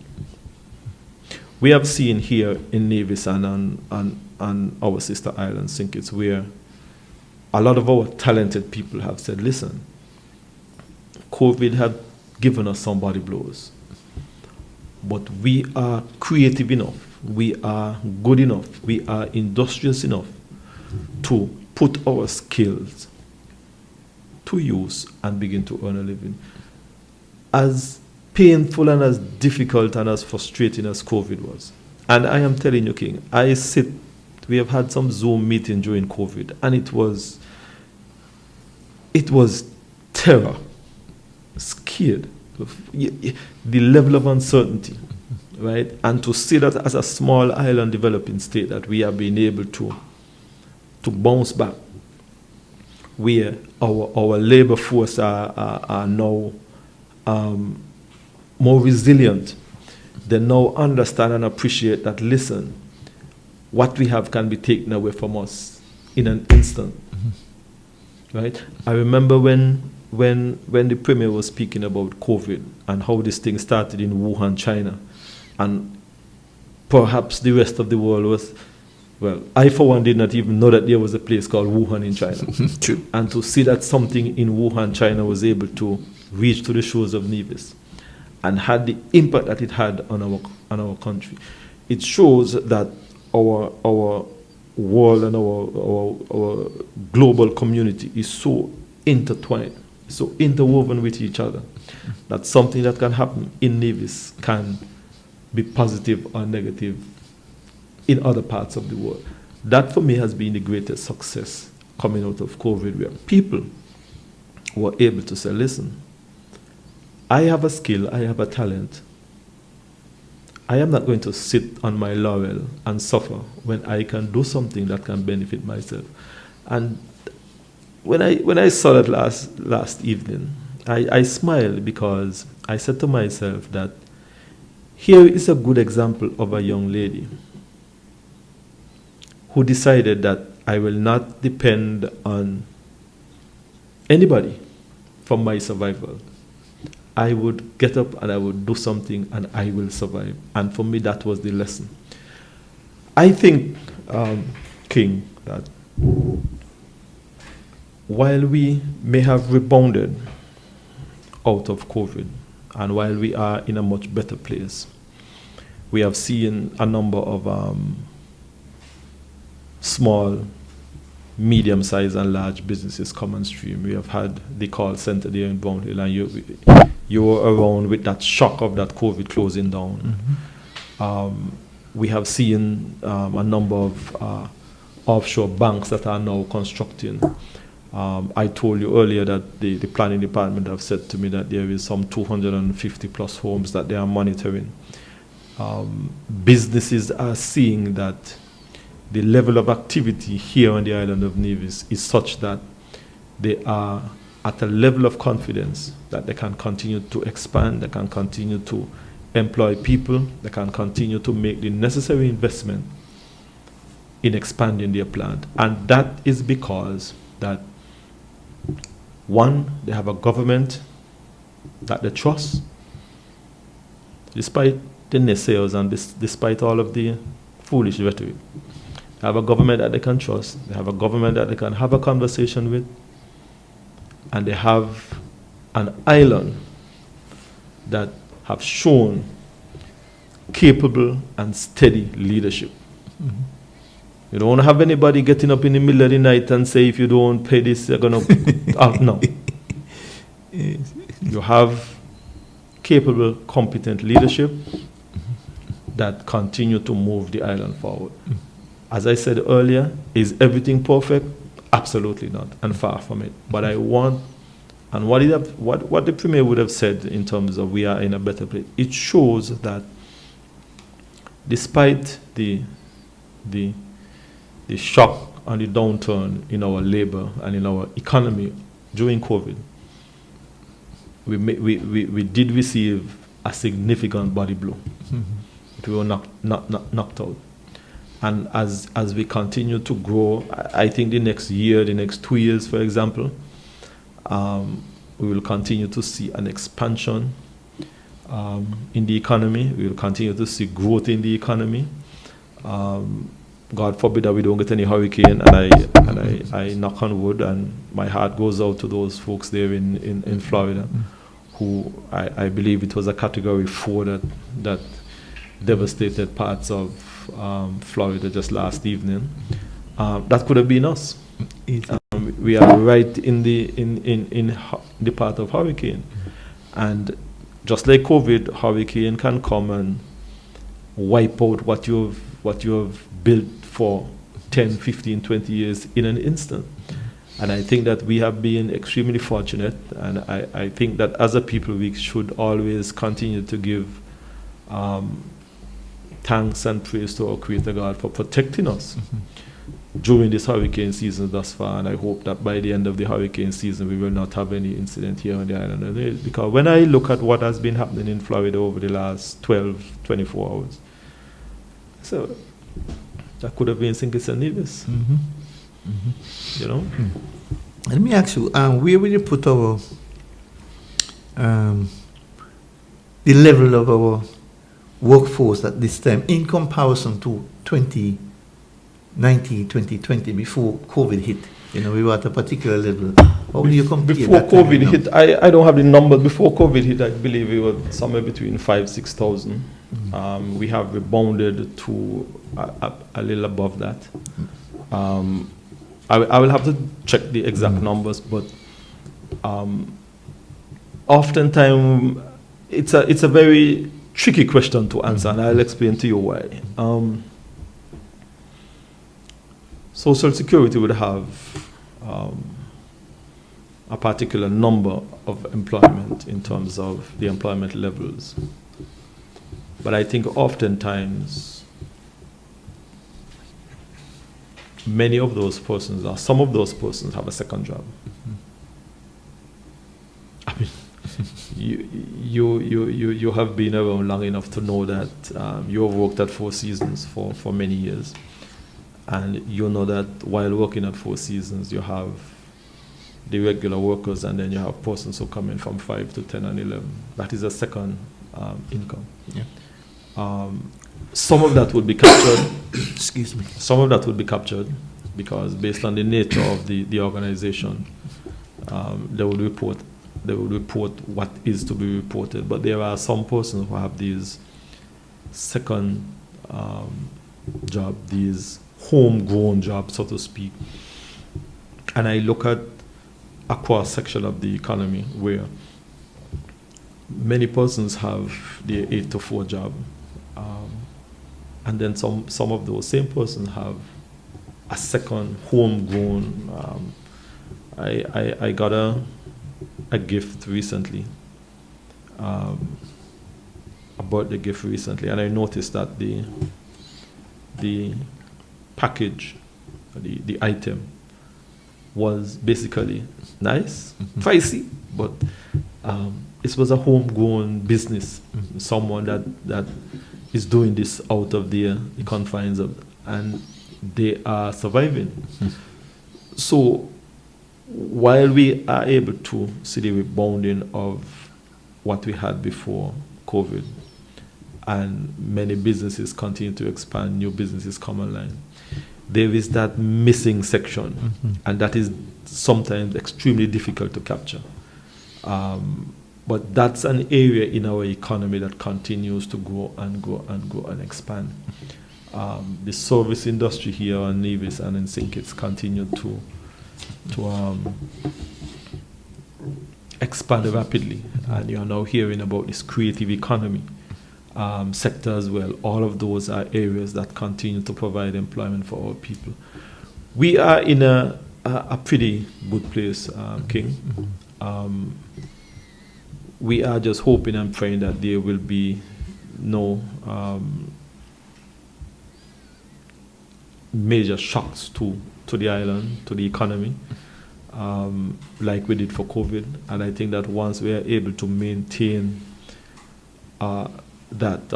We have seen here in Nevis and on our sister island, St. Kitts, where a lot of our talented people have said, listen, COVID had given us some body blows, but we are creative enough, we are good enough, we are industrious enough to put our skills to use and begin to earn a living. As painful and as difficult and as frustrating as COVID was, and I am telling you, King, we have had some Zoom meeting during COVID, and it was terror, scared, the level of uncertainty, right? And to see that as a small island developing state that we have been able to bounce back, where our labor force are now more resilient. They now understand and appreciate that, listen, what we have can be taken away from us in an instant. Right? I remember when the Premier was speaking about COVID and how this thing started in Wuhan, China, and perhaps the rest of the world was, well, I for one did not even know that there was a place called Wuhan in China. True. And to see that something in Wuhan, China was able to reach to the shores of Nevis and had the impact that it had on our country, it shows that our world and our global community is so intertwined, so interwoven with each other, that something that can happen in Nevis can be positive or negative in other parts of the world. That for me has been the greatest success coming out of COVID, where people were able to say, listen, I have a skill, I have a talent. I am not going to sit on my laurel and suffer when I can do something that can benefit myself. And when I saw that last evening, I smiled, because I said to myself that here is a good example of a young lady who decided that I will not depend on anybody for my survival. I would get up and I would do something and I will survive. And for me, that was the lesson. I think, King, that while we may have rebounded out of COVID, and while we are in a much better place, we have seen a number of small, medium-sized and large businesses come on stream. We have had the call center there in Brown Hill, and you were around with that shock of that COVID closing down. Mm-hmm. We have seen a number of offshore banks that are now constructing. I told you earlier that the planning department have said to me that there is some 250 plus homes that they are monitoring. Businesses are seeing that the level of activity here on the island of Nevis is such that they are at a level of confidence that they can continue to expand, they can continue to employ people, they can continue to make the necessary investment in expanding their plant. And that is because that, one, they have a government that they trust, despite the naysayers and despite all of the foolish rhetoric. They have a government that they can trust, they have a government that they can have a conversation with, and they have an island that have shown capable and steady leadership. Mm-hmm. You don't want to have anybody getting up in the middle of the night and say, if you don't pay this, you're going to... no. You have capable, competent leadership that continue to move the island forward. As I said earlier, is everything perfect? Absolutely not, and far from it. But I want, and what the Premier would have said in terms of we are in a better place, it shows that despite the shock and the downturn in our labor and in our economy during COVID, we did receive a significant body blow. We were knocked out. And as we continue to grow, I think the next year, the next 2 years, for example, we will continue to see an expansion in the economy. We will continue to see growth in the economy. God forbid that we don't get any hurricane, and I knock on wood, and my heart goes out to those folks there in Florida, who I believe it was a Category 4 that devastated parts of Florida just last evening. That could have been us. We are right in the path of hurricane, and just like COVID, hurricane can come and wipe out what you have built for 10, 15, 20 years in an instant. And I think that we have been extremely fortunate, and I think that as a people we should always continue to give thanks and praise to our Creator God for protecting us during this hurricane season thus far. And I hope that by the end of the hurricane season we will not have any incident here on the island. Because when I look at what has been happening in Florida over the last 12, 24 hours, so that could have been St. Kitts and Nevis. You know? Let me ask you, where will you put our the level of our workforce at this time in comparison to 2019, 2020, before COVID hit? You know, we were at a particular level. How do you compare before that time COVID now? hit? I don't have the number. Before COVID hit, I believe we were somewhere between 5,000-6,000. We have rebounded to a little above that. I will have to check the exact numbers, but oftentimes it's a very tricky question to answer, and I'll explain to you why. Social Security would have a particular number of employment in terms of the employment levels, but I think oftentimes many of those persons, or some of those persons, have a second job. I mean, you have been around long enough to know that you have worked at Four Seasons for many years, and you know that while working at Four Seasons, you have the regular workers, and then you have persons who come in from 5 to 10 and 11. That is a second income. Yeah. Some of that would be captured. Excuse me. Some of that would be captured because, based on the nature of the organization, they would report what is to be reported. But there are some persons who have these second job, these homegrown jobs, so to speak. And I look at a cross section of the economy where many persons have the 8 to 4 job. And then some of those same persons have a second homegrown. I got a gift recently, a birthday gift recently, and I noticed that the package, the item, was basically nice, pricey, but it was a homegrown business, someone that is doing this out of the confines of, and they are surviving. So while we are able to see the rebounding of what we had before COVID, and many businesses continue to expand, new businesses come online, there is that missing section, and that is sometimes extremely difficult to capture. But that's an area in our economy that continues to grow and grow and grow and expand. The service industry here on Nevis and in St. Kitts continue to expand rapidly, and you are now hearing about this creative economy sector as well. All of those are areas that continue to provide employment for our people. We are in a pretty good place, King. We are just hoping and praying that there will be no major shocks to the island, to the economy, like we did for COVID. And I think that once we are able to maintain that,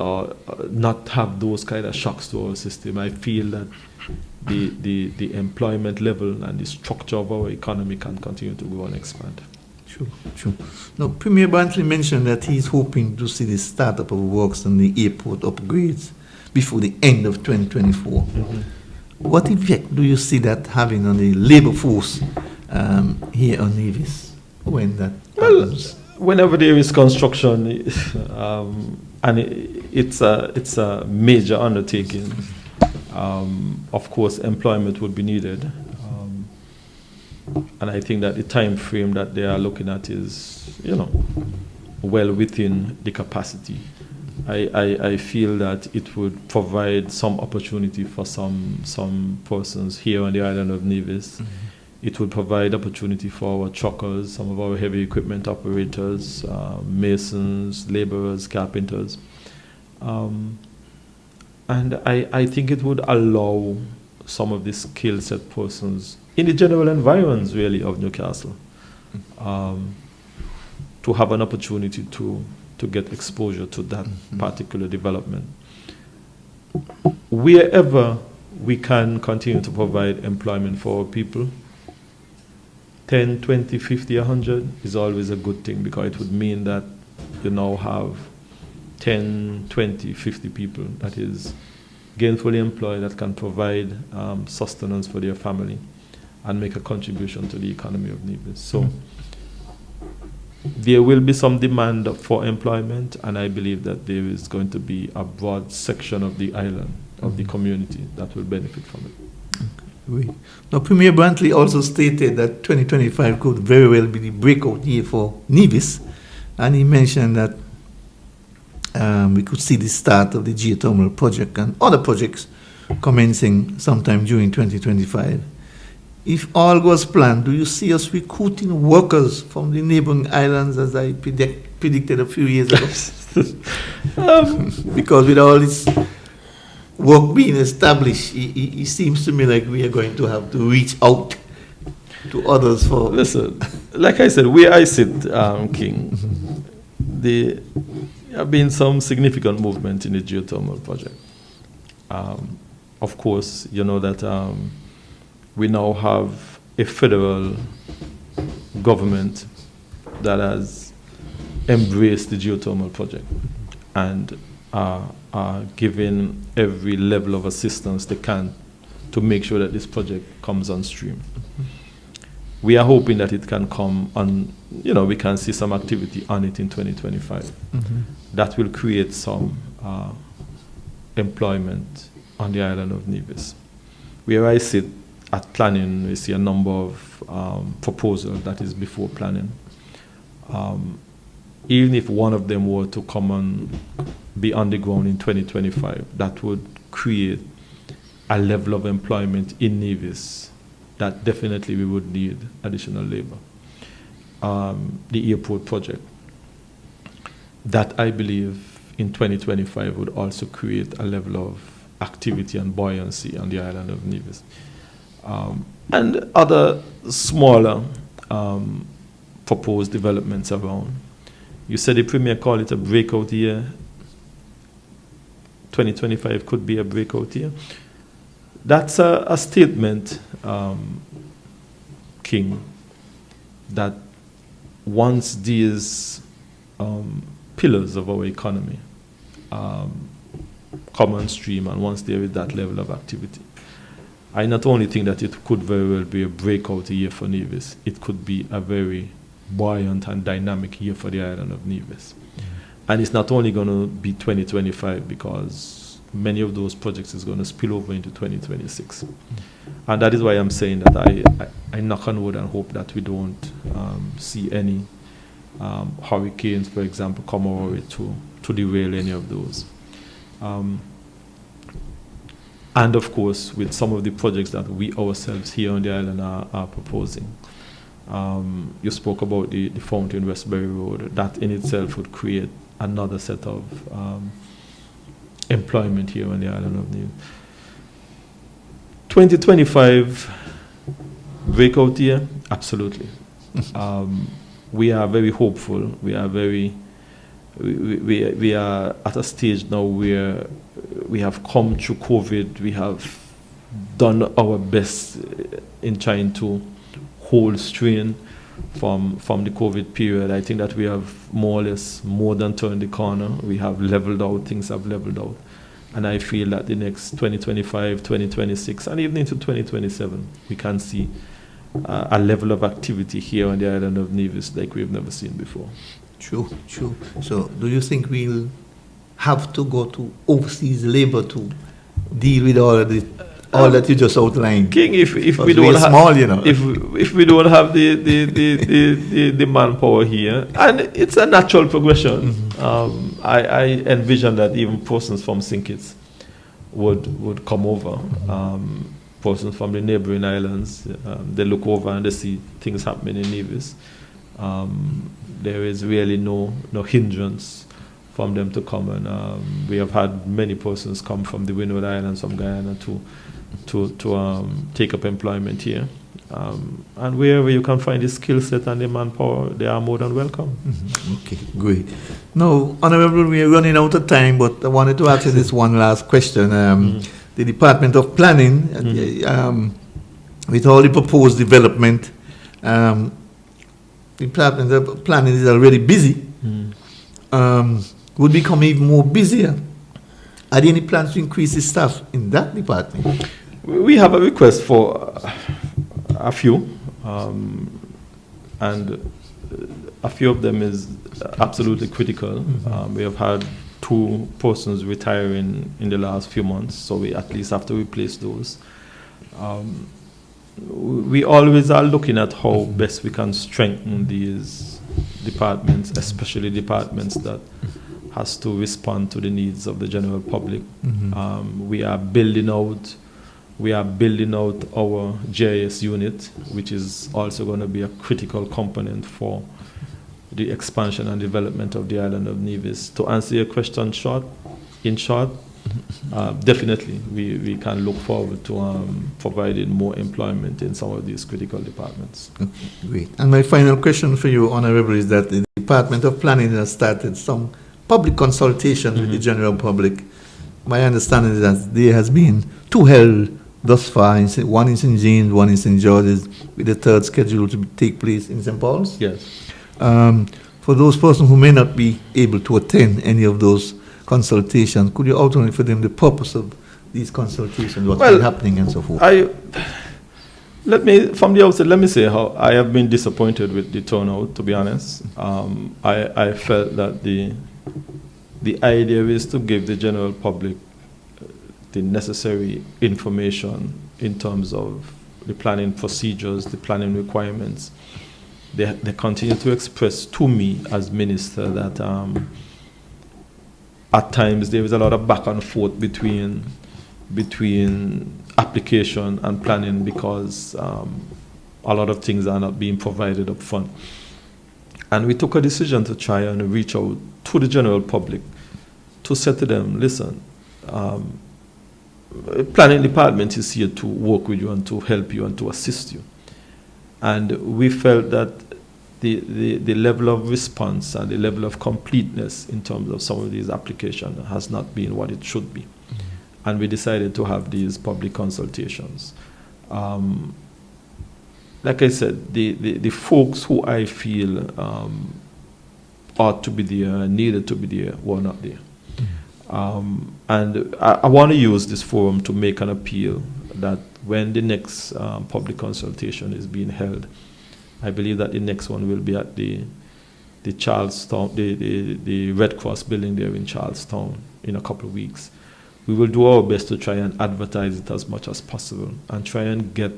not have those kind of shocks to our system, I feel that the employment level and the structure of our economy can continue to grow and expand. Sure. Now, Premier Brantley mentioned that he's hoping to see the startup of works on the airport upgrades before the end of 2024. What effect do you see that having on the labor force here on Nevis when that happens? Whenever there is construction, and it's a major undertaking, of course, employment would be needed. And I think that the time frame that they are looking at is, well within the capacity. I feel that it would provide some opportunity for some persons here on the island of Nevis. It would provide opportunity for our truckers, some of our heavy equipment operators, masons, laborers, carpenters. And I think it would allow some of the skill set persons in the general environs, really, of Newcastle, to have an opportunity to get exposure to that particular development. Wherever we can continue to provide employment for our people, 10, 20, 50, 100 is always a good thing, because it would mean that you now have 10, 20, 50 people that is gainfully employed, that can provide sustenance for their family and make a contribution to the economy of Nevis. So there will be some demand for employment, and I believe that there is going to be a broad section of the island, of the community, that will benefit from it. Okay. Now, Premier Brantley also stated that 2025 could very well be the breakout year for Nevis, and he mentioned that we could see the start of the geothermal project and other projects commencing sometime during 2025. If all goes planned, do you see us recruiting workers from the neighboring islands, as I predicted a few years ago? Because with all this work being established, it seems to me like we are going to have to reach out to others for... Listen, like I said, where I sit, King, there have been some significant movement in the geothermal project. Of course, you know that we now have a federal government that has embraced the geothermal project and are giving every level of assistance they can to make sure that this project comes on stream. We are hoping that it can come on, we can see some activity on it in 2025. That will create some employment on the island of Nevis. Where I sit at planning, we see a number of proposals that is before planning. Even if one of them were to come and be on the ground in 2025, that would create a level of employment in Nevis that definitely we would need additional labor. The airport project, that I believe in 2025 would also create a level of activity and buoyancy on the island of Nevis. And other smaller proposed developments around. You said the Premier called it a breakout year. 2025 could be a breakout year. That's a statement, King, that once these pillars of our economy come on stream, and once there is that level of activity, I not only think that it could very well be a breakout year for Nevis, it could be a very buoyant and dynamic year for the island of Nevis. And it's not only going to be 2025, because many of those projects is going to spill over into 2026. And that is why I'm saying that I knock on wood and hope that we don't see any hurricanes, for example, come our way to derail any of those. And of course, with some of the projects that we ourselves here on the island are proposing. You spoke about the Fountain Westbury Road. That in itself would create another set of employment here on the island of Nevis. 2025 breakout year, absolutely. We are very hopeful. We are we are at a stage now where we have come through COVID. We have done our best in trying to hold strain from the COVID period. I think that we have more or less more than turned the corner. We have leveled out, things have leveled out. And I feel that the next 2025, 2026, and even into 2027, we can see a level of activity here on the island of Nevis like we've never seen before. True. So do you think we'll have to go to overseas labor to deal with all that you just outlined? King, if we Because don't we're have small, you know. if we don't have the manpower here, and it's a natural progression. I envision that even persons from St. Kitts would come over. Persons from the neighboring islands, they look over and they see things happening in Nevis. There is really no hindrance from them to come, and we have had many persons come from the Windward Islands, from Guyana to take up employment here. And wherever you can find the skill set and the manpower, they are more than welcome. Okay, great. Now, Honorable, we are running out of time, but I wanted to ask you this one last question. The Department of Planning, with all the proposed development, the Department of Planning is already busy. Would become even more busier. Are there any plans to increase the staff in that department? We have a request for a few, and a few of them is absolutely critical. We have had 2 persons retiring in the last few months, so we at least have to replace those. We always are looking at how best we can strengthen these departments, especially departments that has to respond to the needs of the general public. We are building out our GIS unit, which is also going to be a critical component for the expansion and development of the island of Nevis. To answer your question in short, definitely we can look forward to providing more employment in some of these critical departments. Okay, great. And my final question for you, Honorable, is that the Department of Planning has started some public consultation with the general public. My understanding is that there has been 2 held thus far, one in St. James, one in St. George's, with the 3rd scheduled to take place in St. Paul's. Yes. For those persons who may not be able to attend any of those consultations, could you outline for them the purpose of these consultations, what's been happening and so forth? From the outset, let me say how I have been disappointed with the turnout, to be honest. I felt that the idea is to give the general public the necessary information in terms of the planning procedures, the planning requirements. They continue to express to me as minister that at times there is a lot of back and forth between application and planning because a lot of things are not being provided up front. And we took a decision to try and reach out to the general public to say to them, listen, planning department is here to work with you and to help you and to assist you. And we felt that the level of response and the level of completeness in terms of some of these applications has not been what it should be. And we decided to have these public consultations. Like I said, the folks who I feel ought to be there, needed to be there, were not there. And I want to use this forum to make an appeal that when the next public consultation is being held, I believe that the next one will be at the Charlestown, the Red Cross building there in Charlestown in a couple of weeks. We will do our best to try and advertise it as much as possible and try and get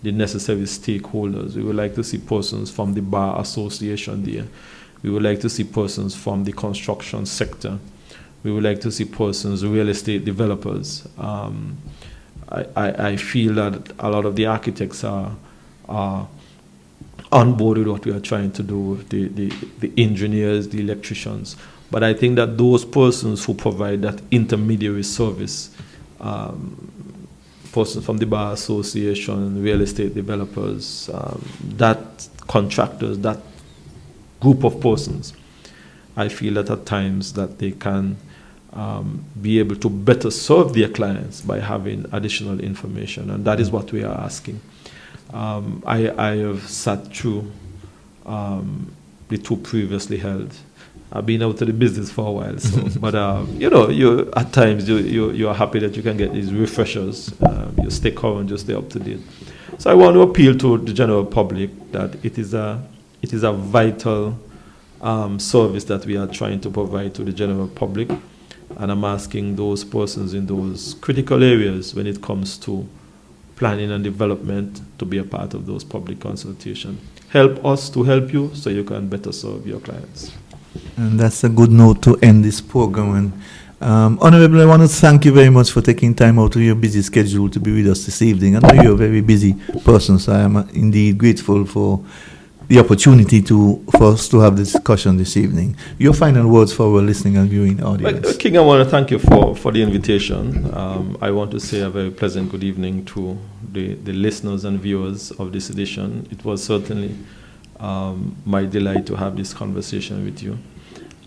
the necessary stakeholders. We would like to see persons from the Bar Association there. We would like to see persons from the construction sector. We would like to see persons, real estate developers. I feel that a lot of the architects are on board with what we are trying to do, the engineers, the electricians. But I think that those persons who provide that intermediary service persons from the Bar Association, real estate developers, that contractors, that group of persons, I feel that at times that they can be able to better serve their clients by having additional information, and that is what we are asking. I have sat through the two previously held. I've been out of the business for a while, so but you at times you are happy that you can get these refreshers. You stay current, you stay up to date. So I want to appeal to the general public that it is a vital service that we are trying to provide to the general public, and I'm asking those persons in those critical areas when it comes to planning and development to be a part of those public consultations. Help us to help you so you can better serve your clients. And that's a good note to end this program. And Honorable, I want to thank you very much for taking time out of your busy schedule to be with us this evening. I know you're a very busy person, so I am indeed grateful for the opportunity for us to have this discussion this evening. Your final words for our listening and viewing audience. King, I want to thank you for the invitation. I want to say a very pleasant good evening to the listeners and viewers of this edition. It was certainly my delight to have this conversation with you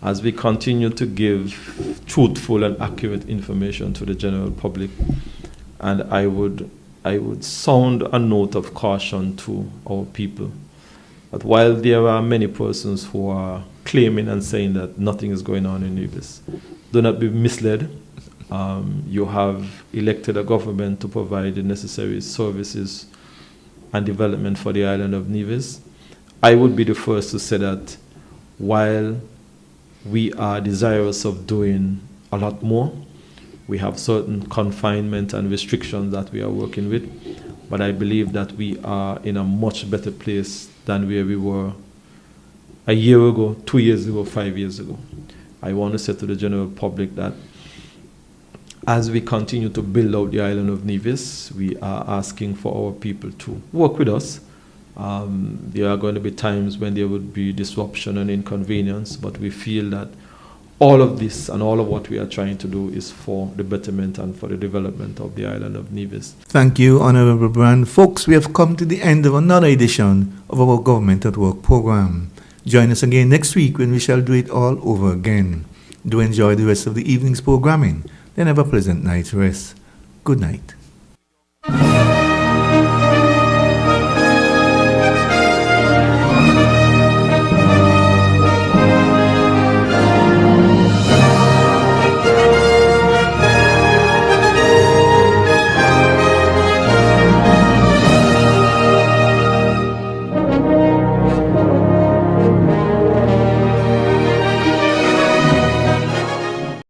as we continue to give truthful and accurate information to the general public. And I would sound a note of caution to our people that while there are many persons who are claiming and saying that nothing is going on in Nevis, do not be misled. You have elected a government to provide the necessary services and development for the island of Nevis. I would be the first to say that while we are desirous of doing a lot more, we have certain confinement and restrictions that we are working with, but I believe that we are in a much better place than where we were a year ago, 2 years ago, 5 years ago. I want to say to the general public that as we continue to build out the island of Nevis, we are asking for our people to work with us. There are going to be times when there would be disruption and inconvenience, but we feel that all of this and all of what we are trying to do is for the betterment and for the development of the island of Nevis. Thank you, Honorable Brand. Folks, we have come to the end of another edition of our Government at Work program. Join us again next week when we shall do it all over again. Do enjoy the rest of the evening's programming. Then have a pleasant night's rest. Good night.